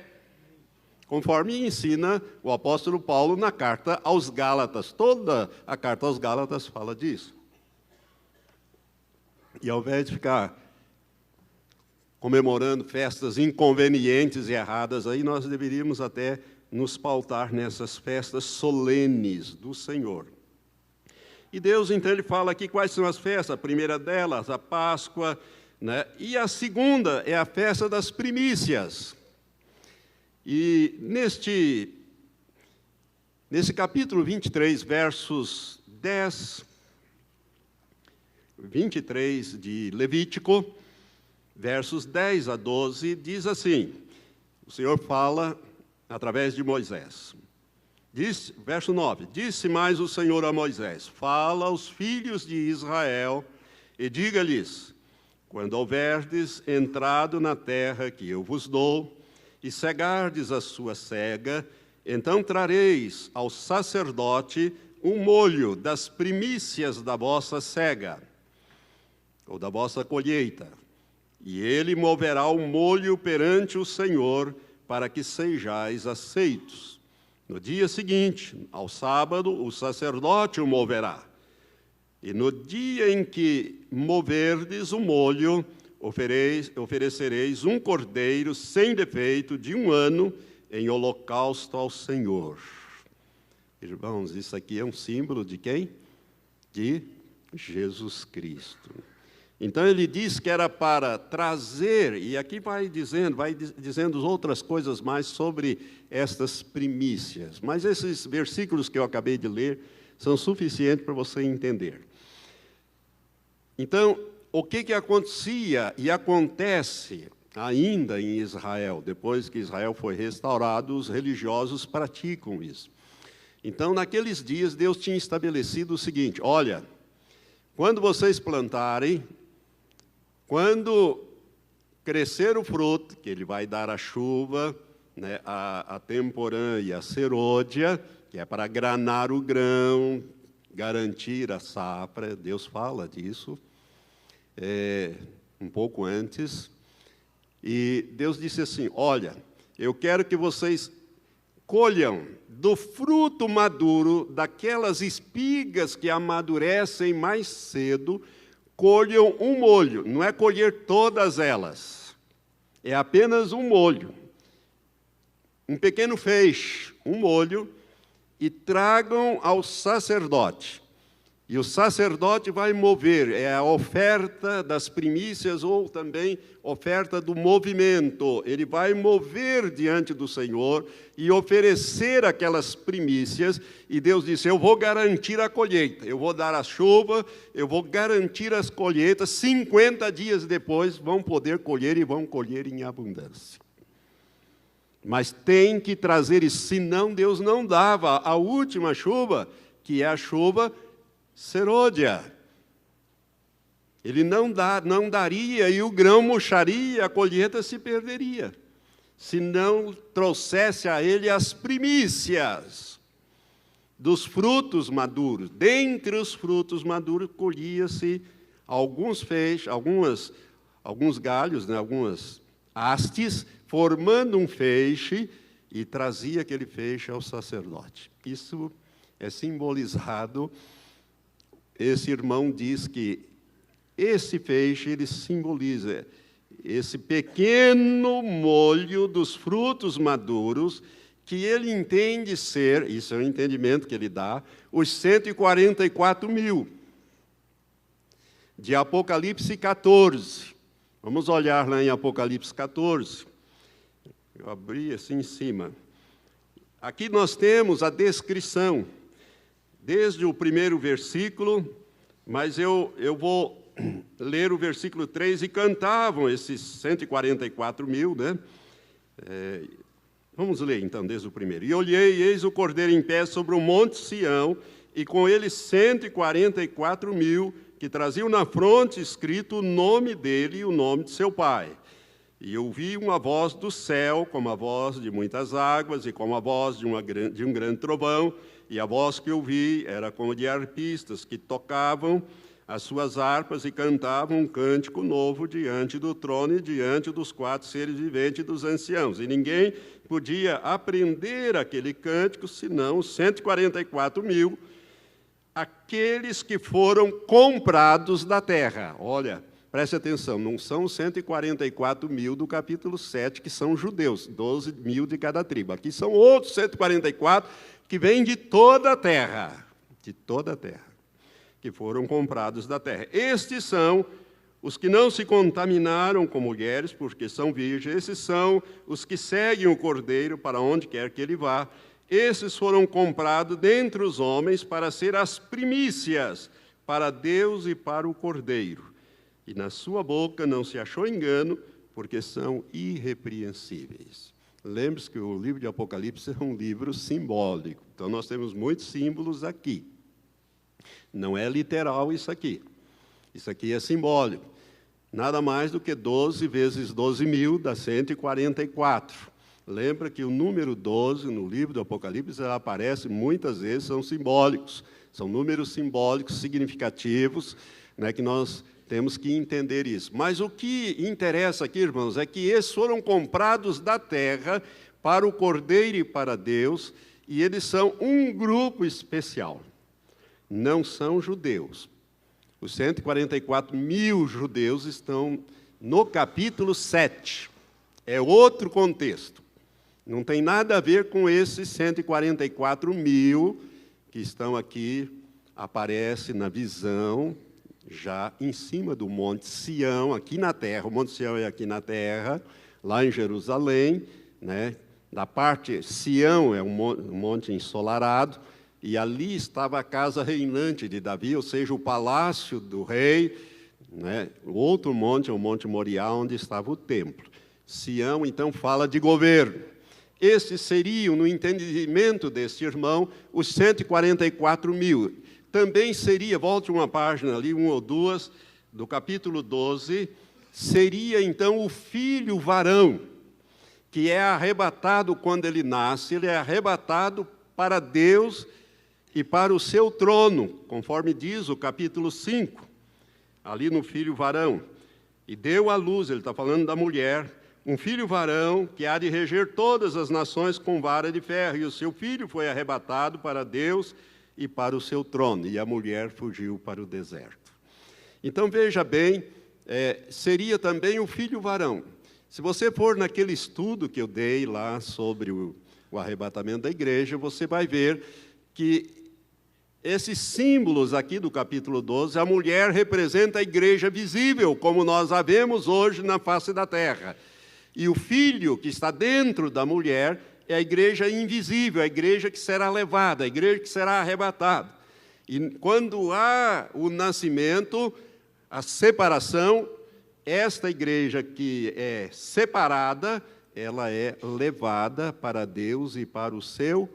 conforme ensina o apóstolo Paulo na carta aos Gálatas. Toda a carta aos Gálatas fala disso. E ao invés de ficar comemorando festas inconvenientes e erradas, aí nós deveríamos até nos pautar nessas festas solenes do Senhor. E Deus, então, ele fala aqui quais são as festas. A primeira delas, a Páscoa, né? E a segunda é a festa das primícias. E nesse capítulo 23, versos 10, 23 de Levítico, versos 10 a 12, diz assim, o Senhor fala através de Moisés. Verso 9, disse mais o Senhor a Moisés, fala aos filhos de Israel e diga-lhes, quando houverdes entrado na terra que eu vos dou, e cegardes a sua cega, então trareis ao sacerdote um molho das primícias da vossa cega, ou da vossa colheita, e ele moverá o molho perante o Senhor, para que sejais aceitos. No dia seguinte, ao sábado, o sacerdote o moverá. E no dia em que moverdes o molho, oferecereis um cordeiro sem defeito de 1 ano em holocausto ao Senhor. Irmãos, isso aqui é um símbolo de quem? De Jesus Cristo. Então ele diz que era para trazer, e aqui vai dizendo outras coisas mais sobre estas primícias. Mas esses versículos que eu acabei de ler são suficientes para você entender. Então, o que acontecia e acontece ainda em Israel? Depois que Israel foi restaurado, os religiosos praticam isso. Então, naqueles dias, Deus tinha estabelecido o seguinte, olha, quando vocês plantarem, quando crescer o fruto, que ele vai dar a chuva, né, a temporã e a serôdia, que é para granar o grão, garantir a safra, Deus fala disso, um pouco antes, e Deus disse assim, olha, eu quero que vocês colham do fruto maduro, daquelas espigas que amadurecem mais cedo, colham um molho, não é colher todas elas, é apenas um molho, um pequeno feixe, um molho, e tragam ao sacerdote. E o sacerdote vai mover, é a oferta das primícias ou também oferta do movimento. Ele vai mover diante do Senhor e oferecer aquelas primícias. E Deus disse, eu vou garantir a colheita, eu vou dar a chuva, eu vou garantir as colheitas. 50 dias depois vão poder colher e vão colher em abundância. Mas tem que trazer isso, senão Deus não dava a última chuva, que é a chuva serôdia. Ele não daria e o grão murcharia, a colheita se perderia, se não trouxesse a ele as primícias dos frutos maduros. Dentre os frutos maduros colhia-se alguns feixes, alguns galhos, né, algumas hastes, formando um feixe e trazia aquele feixe ao sacerdote. Isso é simbolizado. Esse irmão diz que esse feixe, ele simboliza esse pequeno molho dos frutos maduros, que ele entende ser, isso é o entendimento que ele dá, os 144 mil, de Apocalipse 14. Vamos olhar lá em Apocalipse 14. Eu abri assim em cima. Aqui nós temos a descrição, desde o primeiro versículo, mas eu vou ler o versículo 3, e cantavam esses 144 mil, né? Vamos ler então desde o primeiro. E olhei, e eis o Cordeiro em pé sobre o monte Sião, e com ele 144 mil, que traziam na fronte escrito o nome dele e o nome de seu pai. E ouvi uma voz do céu, como a voz de muitas águas, e como a voz de um grande trovão, e a voz que ouvi era como de arpistas, que tocavam as suas harpas e cantavam um cântico novo diante do trono e diante dos 4 seres viventes e dos anciãos. E ninguém podia aprender aquele cântico, senão os 144 mil, aqueles que foram comprados da terra. Olha, preste atenção, não são os 144 mil do capítulo 7, que são judeus, 12 mil de cada tribo. Aqui são outros 144 que vêm de toda a terra, que foram comprados da terra. Estes são Os que não se contaminaram com mulheres, porque são virgens, esses são os que seguem o Cordeiro para onde quer que ele vá. Esses foram comprados dentre os homens para ser as primícias para Deus e para o Cordeiro. E na sua boca não se achou engano, porque são irrepreensíveis. Lembre-se que o livro de Apocalipse é um livro simbólico. Então, nós temos muitos símbolos aqui. Não é literal isso aqui. Isso aqui é simbólico. Nada mais do que 12 vezes 12.000 dá 144. Lembra que o número 12 no livro do Apocalipse aparece muitas vezes, são simbólicos. São números simbólicos significativos, né, que nós temos que entender isso. Mas o que interessa aqui, irmãos, é que esses foram comprados da terra para o Cordeiro e para Deus, e eles são um grupo especial. Não são judeus. Os 144.000 judeus estão no capítulo 7. É outro contexto. Não tem nada a ver com esses 144.000 que estão aqui, aparece na visão, já em cima do Monte Sião, aqui na terra. O Monte Sião é aqui na terra, lá em Jerusalém, né? Da parte, Sião é um monte ensolarado, e ali estava a casa reinante de Davi, ou seja, o palácio do rei, né? O outro monte é o Monte Moriá, onde estava o templo. Sião, então, fala de governo. Esses seriam, no entendimento deste irmão, os 144.000. Também seria, volte uma página ali, uma ou duas, do capítulo 12, seria então o filho varão, que é arrebatado quando ele nasce, ele é arrebatado para Deus e para o seu trono, conforme diz o capítulo 5, ali no filho varão. E deu à luz, ele está falando da mulher, um filho varão que há de reger todas as nações com vara de ferro, e o seu filho foi arrebatado para Deus e para o seu trono, e a mulher fugiu para o deserto. Então, veja bem, seria também o filho varão. Se você for naquele estudo que eu dei lá sobre o arrebatamento da igreja, você vai ver que esses símbolos aqui do capítulo 12, a mulher representa a igreja visível, como nós a vemos hoje na face da terra. E o filho que está dentro da mulher é a igreja invisível, a igreja que será levada, a igreja que será arrebatada. E quando há o nascimento, a separação, esta igreja que é separada, ela é levada para Deus e para o seu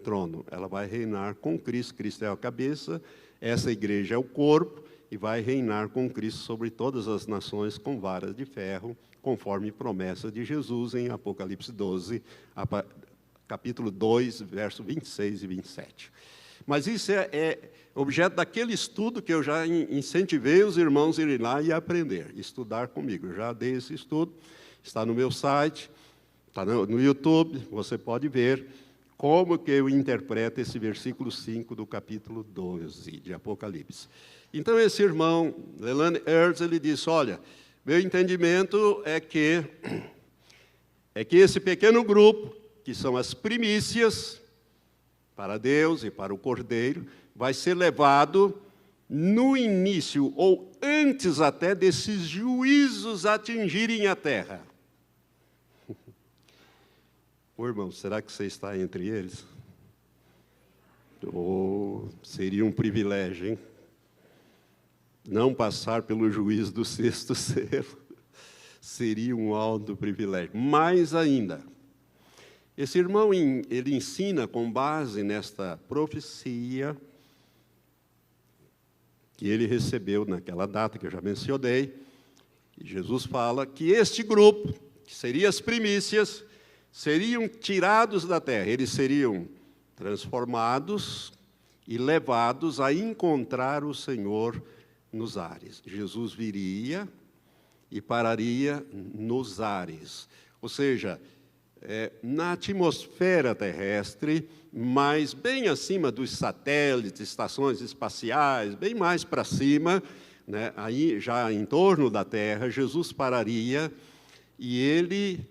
trono. Ela vai reinar com Cristo, Cristo é a cabeça, essa igreja é o corpo, e vai reinar com Cristo sobre todas as nações com varas de ferro, conforme promessa de Jesus em Apocalipse 12, capítulo 2, verso 26 e 27. Mas isso é objeto daquele estudo que eu já incentivei os irmãos a irem lá e aprender, estudar comigo. Eu já dei esse estudo, está no meu site, está no YouTube, você pode ver como que eu interpreto esse versículo 5 do capítulo 12 de Apocalipse. Então, esse irmão, Leland Ertz, ele disse, olha, meu entendimento é que esse pequeno grupo, que são as primícias, para Deus e para o Cordeiro, vai ser levado no início, ou antes até desses juízos atingirem a terra. Ô, irmão, será que você está entre eles? Seria um privilégio, hein? Não passar pelo juízo do sexto selo. Seria um alto privilégio. Mais ainda, esse irmão, ele ensina com base nesta profecia que ele recebeu naquela data que eu já mencionei, e Jesus fala que este grupo, que seria as primícias, seriam tirados da terra, eles seriam transformados e levados a encontrar o Senhor nos ares. Jesus viria e pararia nos ares, ou seja, na atmosfera terrestre, mas bem acima dos satélites, estações espaciais, bem mais para cima, né, aí já em torno da Terra, Jesus pararia e ele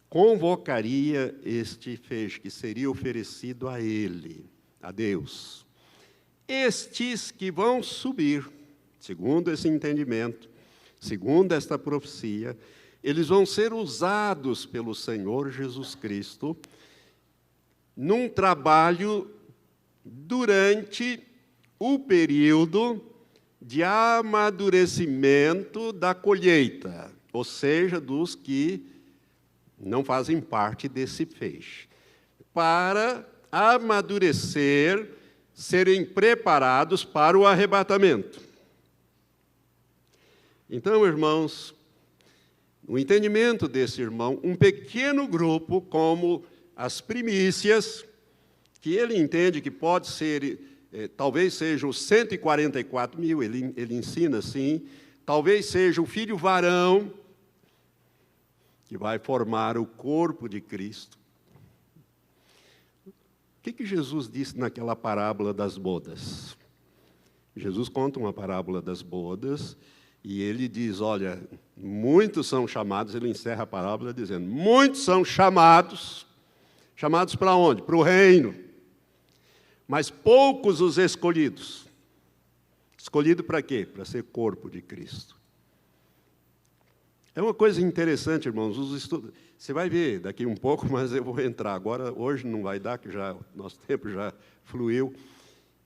convocaria este feixe que seria oferecido a ele, a Deus. Estes que vão subir, segundo esse entendimento, segundo esta profecia, eles vão ser usados pelo Senhor Jesus Cristo num trabalho durante o período de amadurecimento da colheita, ou seja, dos que não fazem parte desse feixe, para amadurecer, serem preparados para o arrebatamento. Então, irmãos, o entendimento desse irmão, um pequeno grupo, como as primícias, que ele entende que pode ser, talvez seja os 144 mil, ele ensina assim, talvez seja o filho varão, que vai formar o corpo de Cristo. O que Jesus disse naquela parábola das bodas? Jesus conta uma parábola das bodas, e ele diz, olha, muitos são chamados, ele encerra a parábola dizendo, muitos são chamados para onde? Para o reino, mas poucos os escolhidos. Escolhido para quê? Para ser corpo de Cristo. É uma coisa interessante, irmãos, os estudos, você vai ver daqui um pouco, mas eu vou entrar agora, hoje não vai dar, que já nosso tempo já fluiu,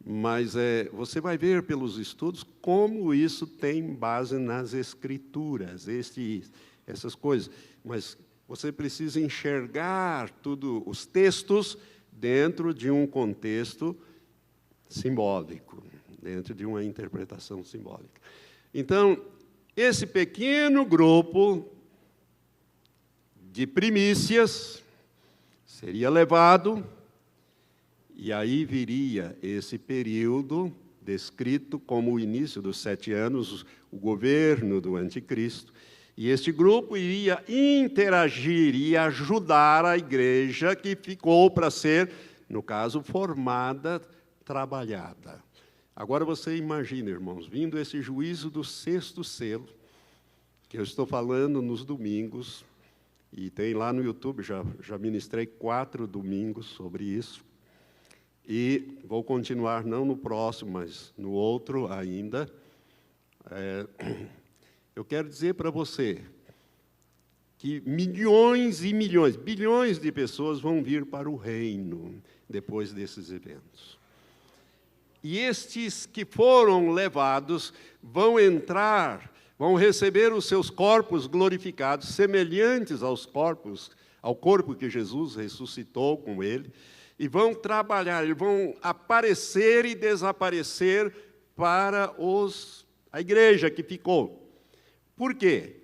mas você vai ver pelos estudos como isso tem base nas Escrituras, essas coisas. Mas você precisa enxergar tudo, os textos, dentro de um contexto simbólico, dentro de uma interpretação simbólica. Então, esse pequeno grupo de primícias seria levado, e aí viria esse período descrito como o início dos 7 anos, o governo do anticristo, e este grupo iria interagir e ajudar a igreja que ficou para ser, no caso, formada, trabalhada. Agora você imagina, irmãos, vindo esse juízo do 6º selo, que eu estou falando nos domingos, e tem lá no YouTube, já ministrei 4 domingos sobre isso, e vou continuar, não no próximo, mas no outro ainda. Eu quero dizer para você que milhões e milhões, bilhões de pessoas vão vir para o reino depois desses eventos. E estes que foram levados vão entrar, vão receber os seus corpos glorificados, semelhantes ao corpo que Jesus ressuscitou com ele, e vão trabalhar, e vão aparecer e desaparecer para a igreja que ficou. Por quê?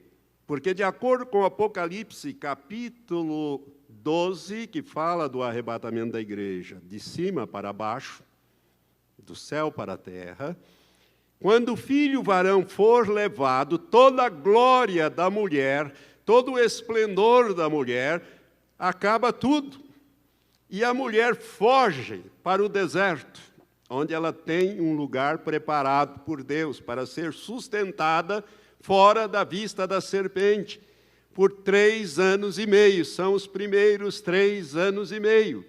Porque, de acordo com o Apocalipse, capítulo 12, que fala do arrebatamento da igreja, de cima para baixo, do céu para a terra, quando o filho varão for levado, toda a glória da mulher, todo o esplendor da mulher, acaba tudo. E a mulher foge para o deserto, onde ela tem um lugar preparado por Deus para ser sustentada fora da vista da serpente, por 3 anos e meio, são os primeiros 3 anos e meio,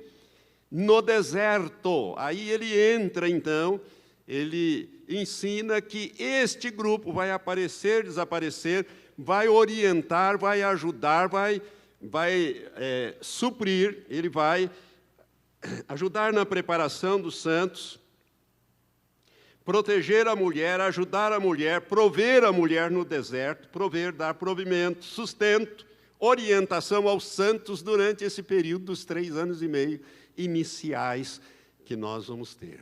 no deserto. Aí ele entra, então, ele ensina que este grupo vai aparecer, desaparecer, vai orientar, vai ajudar, vai suprir, ele vai ajudar na preparação dos santos, proteger a mulher, ajudar a mulher, prover a mulher no deserto, dar provimento, sustento, orientação aos santos durante esse período dos 3 anos e meio iniciais que nós vamos ter.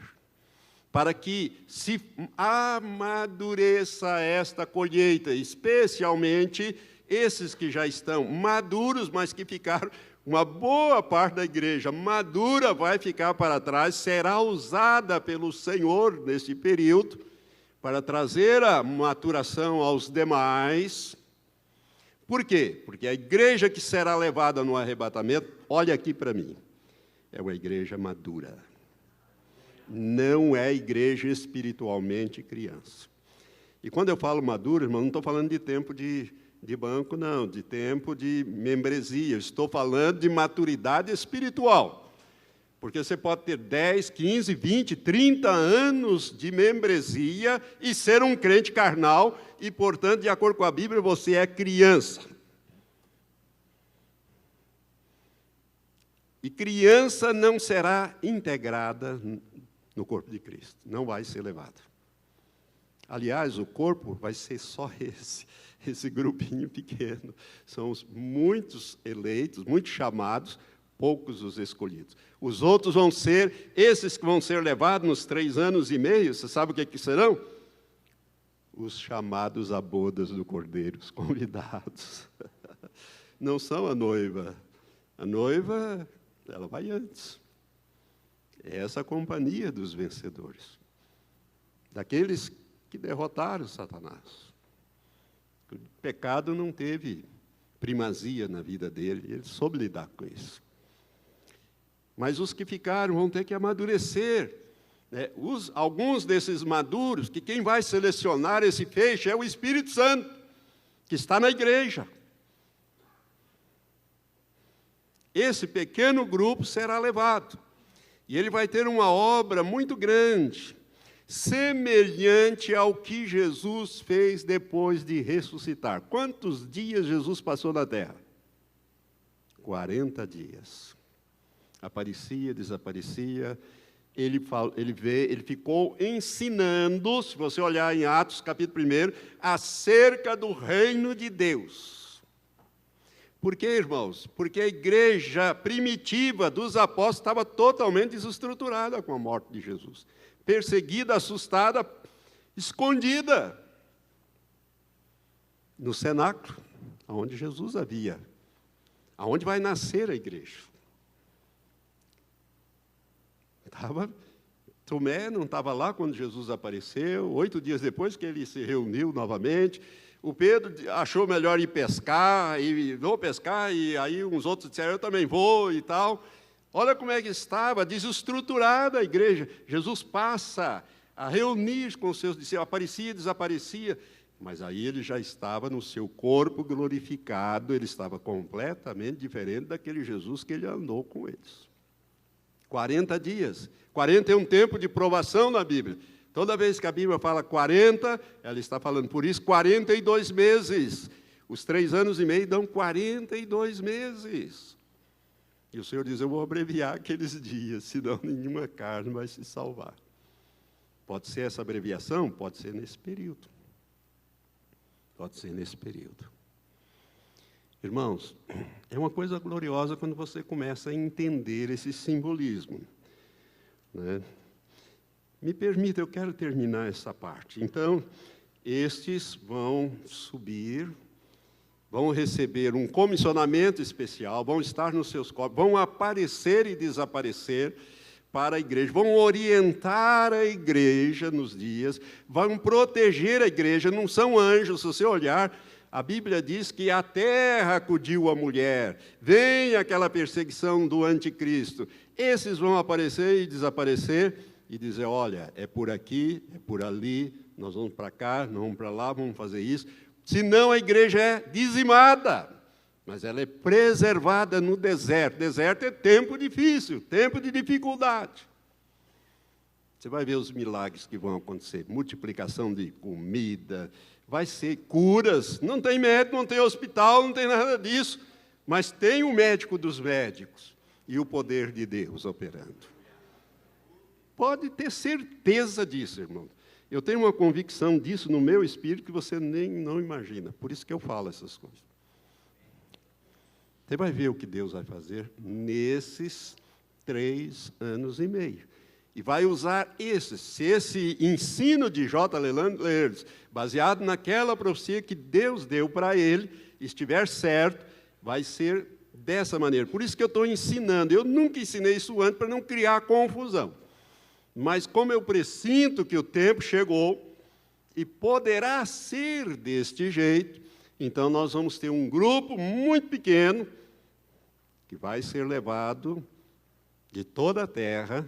Para que se amadureça esta colheita, especialmente esses que já estão maduros, mas que ficaram, uma boa parte da igreja madura vai ficar para trás, será usada pelo Senhor nesse período, para trazer a maturação aos demais. Por quê? Porque a igreja que será levada no arrebatamento, olha aqui para mim, é uma igreja madura. Não é igreja espiritualmente criança. E quando eu falo madura, irmão, não estou falando de tempo de banco, não, de tempo de membresia. Estou falando de maturidade espiritual. Porque você pode ter 10, 15, 20, 30 anos de membresia e ser um crente carnal e, portanto, de acordo com a Bíblia, você é criança. E criança não será integrada no corpo de Cristo, não vai ser levada. Aliás, o corpo vai ser só esse grupinho pequeno. São os muitos eleitos, muitos chamados, poucos os escolhidos. Os outros vão ser, esses que vão ser levados nos 3 anos e meio, você sabe o que serão? Os chamados a bodas do Cordeiro, os convidados. Não são a noiva. A noiva, ela vai antes. É essa a companhia dos vencedores. Daqueles que derrotaram Satanás. O pecado não teve primazia na vida dele, ele soube lidar com isso. Mas os que ficaram vão ter que amadurecer. Né? Alguns desses maduros, que quem vai selecionar esse feixe é o Espírito Santo, que está na igreja. Esse pequeno grupo será levado. E ele vai ter uma obra muito grande, semelhante ao que Jesus fez depois de ressuscitar. Quantos dias Jesus passou na terra? 40 dias. Aparecia, desaparecia. Ele ficou ensinando, se você olhar em Atos, capítulo 1, acerca do reino de Deus. Por quê, irmãos? Porque a igreja primitiva dos apóstolos estava totalmente desestruturada com a morte de Jesus. Perseguida, assustada, escondida no cenáculo, onde Jesus havia, aonde vai nascer a igreja. Tomé não estava lá quando Jesus apareceu, 8 dias depois que ele se reuniu novamente. O Pedro achou melhor ir pescar, e vou pescar, e aí uns outros disseram, eu também vou e tal. Olha como é que estava desestruturada a igreja. Jesus passa a reunir com os seus discípulos, aparecia e desaparecia, mas aí ele já estava no seu corpo glorificado, ele estava completamente diferente daquele Jesus que ele andou com eles. 40 dias. 40 é um tempo de provação na Bíblia. Toda vez que a Bíblia fala 40, ela está falando por isso 42 meses. Os 3 anos e meio dão 42 meses. E o Senhor diz, eu vou abreviar aqueles dias, senão nenhuma carne vai se salvar. Pode ser essa abreviação? Pode ser nesse período. Pode ser nesse período. Irmãos, é uma coisa gloriosa quando você começa a entender esse simbolismo. Né? Me permita, eu quero terminar essa parte. Então, estes vão subir, vão receber um comissionamento especial, vão estar nos seus corpos, vão aparecer e desaparecer para a igreja, vão orientar a igreja nos dias, vão proteger a igreja, não são anjos, se você olhar, a Bíblia diz que a terra acudiu a mulher, vem aquela perseguição do anticristo, esses vão aparecer e desaparecer, e dizer, olha, é por aqui, é por ali, nós vamos para cá, nós vamos para lá, vamos fazer isso. Senão a igreja é dizimada, mas ela é preservada no deserto. Deserto é tempo difícil, tempo de dificuldade. Você vai ver os milagres que vão acontecer, multiplicação de comida, vai ser curas, não tem médico, não tem hospital, não tem nada disso, mas tem o médico dos médicos e o poder de Deus operando. Pode ter certeza disso, irmão. Eu tenho uma convicção disso no meu espírito que você nem não imagina. Por isso que eu falo essas coisas. Você vai ver o que Deus vai fazer nesses 3 anos e meio. E vai usar se esse ensino de J. Leland, baseado naquela profecia que Deus deu para ele, estiver certo, vai ser dessa maneira. Por isso que eu estou ensinando. Eu nunca ensinei isso antes para não criar confusão. Mas como eu pressinto que o tempo chegou e poderá ser deste jeito, então nós vamos ter um grupo muito pequeno que vai ser levado de toda a terra,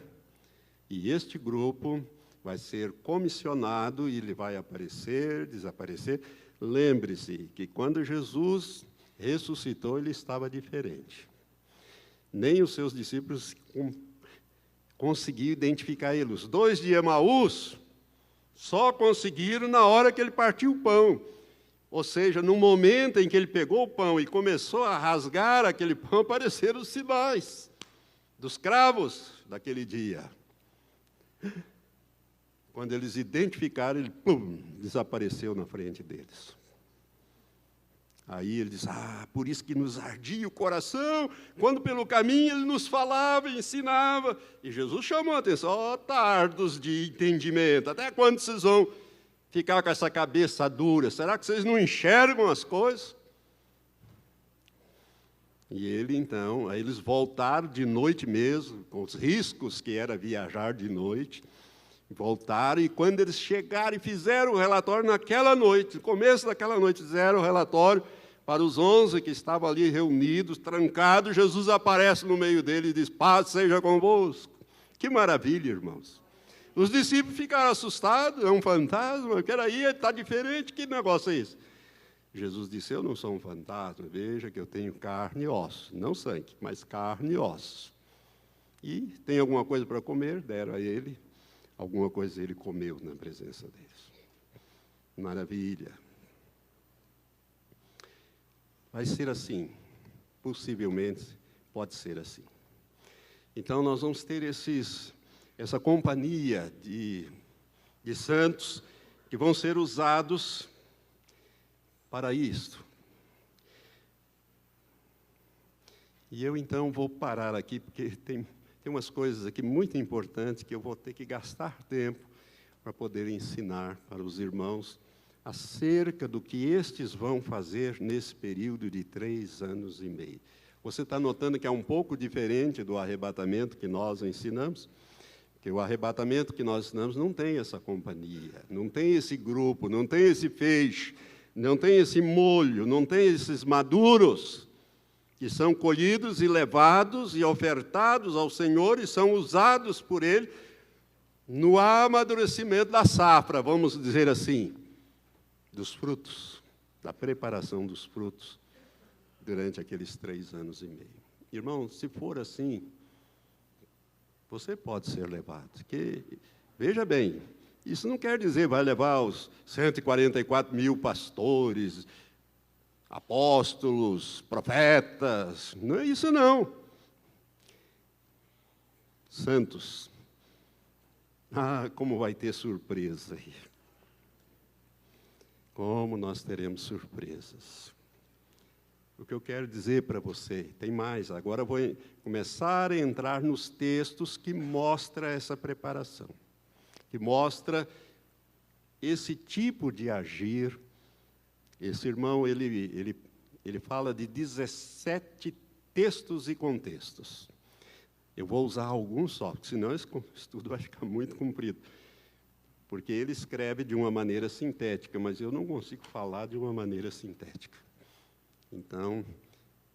e este grupo vai ser comissionado e ele vai aparecer, desaparecer. Lembre-se que quando Jesus ressuscitou, ele estava diferente. Nem os seus discípulos conseguiu identificar ele. Os 2 de Emaús só conseguiram na hora que ele partiu o pão. Ou seja, no momento em que ele pegou o pão e começou a rasgar aquele pão, apareceram os sinais dos cravos daquele dia. Quando eles identificaram, ele desapareceu na frente deles. Aí ele diz, por isso que nos ardia o coração, quando pelo caminho ele nos falava e ensinava. E Jesus chamou a atenção, tardos de entendimento, até quando vocês vão ficar com essa cabeça dura? Será que vocês não enxergam as coisas? E ele então, aí eles voltaram de noite mesmo, com os riscos que era viajar de noite. Voltaram, e quando eles chegaram e fizeram o relatório naquela noite, no começo daquela noite, fizeram o relatório para os 11 que estavam ali reunidos, trancados, Jesus aparece no meio deles e diz, paz seja convosco. Que maravilha, irmãos. Os discípulos ficaram assustados, é um fantasma, peraí, está diferente, que negócio é esse? Jesus disse, eu não sou um fantasma, veja que eu tenho carne e ossos, não sangue, mas carne e ossos. E tem alguma coisa para comer? Deram a ele. Alguma coisa ele comeu na presença deles. Maravilha. Vai ser assim. Possivelmente pode ser assim. Então, nós vamos ter essa companhia de santos que vão ser usados para isto. E eu, então, vou parar aqui, porque tem umas coisas aqui muito importantes que eu vou ter que gastar tempo para poder ensinar para os irmãos acerca do que estes vão fazer nesse período de 3 anos e meio. Você está notando que é um pouco diferente do arrebatamento que nós ensinamos? Porque o arrebatamento que nós ensinamos não tem essa companhia, não tem esse grupo, não tem esse feixe, não tem esse molho, não tem esses maduros que são colhidos e levados e ofertados ao Senhor e são usados por Ele no amadurecimento da safra, vamos dizer assim, dos frutos, da preparação dos frutos durante aqueles 3 anos e meio. Irmão, se for assim, você pode ser levado. Porque, veja bem, isso não quer dizer vai levar os 144 mil pastores, apóstolos, profetas, não é isso não. Santos. Como vai ter surpresa aí. Como nós teremos surpresas. O que eu quero dizer para você, tem mais, agora eu vou começar a entrar nos textos que mostram essa preparação, que mostra esse tipo de agir. Esse irmão, ele fala de 17 textos e contextos. Eu vou usar alguns só, porque senão esse estudo vai ficar muito comprido. Porque ele escreve de uma maneira sintética, mas eu não consigo falar de uma maneira sintética. Então,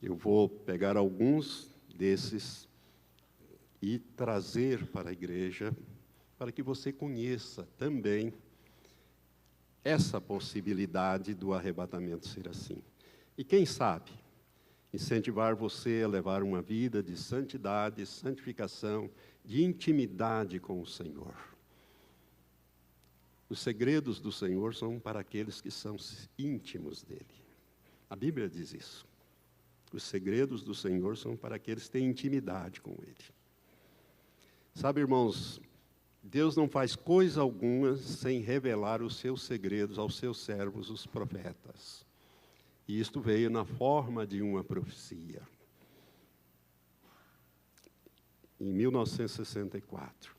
eu vou pegar alguns desses e trazer para a igreja, para que você conheça também essa possibilidade do arrebatamento ser assim. E quem sabe, incentivar você a levar uma vida de santidade, santificação, de intimidade com o Senhor. Os segredos do Senhor são para aqueles que são íntimos dele. A Bíblia diz isso. Os segredos do Senhor são para aqueles que têm intimidade com ele. Sabe, irmãos, Deus não faz coisa alguma sem revelar os seus segredos aos seus servos, os profetas. E isto veio na forma de uma profecia. Em 1964.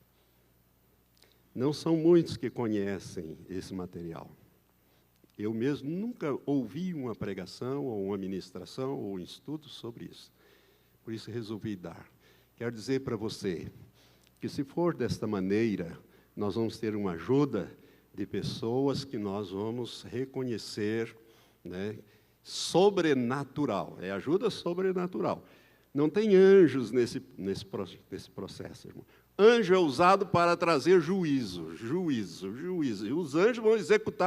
Não são muitos que conhecem esse material. Eu mesmo nunca ouvi uma pregação, ou uma ministração, ou um estudo sobre isso. Por isso resolvi dar. Quero dizer para você que se for desta maneira, nós vamos ter uma ajuda de pessoas que nós vamos reconhecer, né, sobrenatural. É ajuda sobrenatural. Não tem anjos nesse processo, irmão. Anjo é usado para trazer juízo. E os anjos vão executar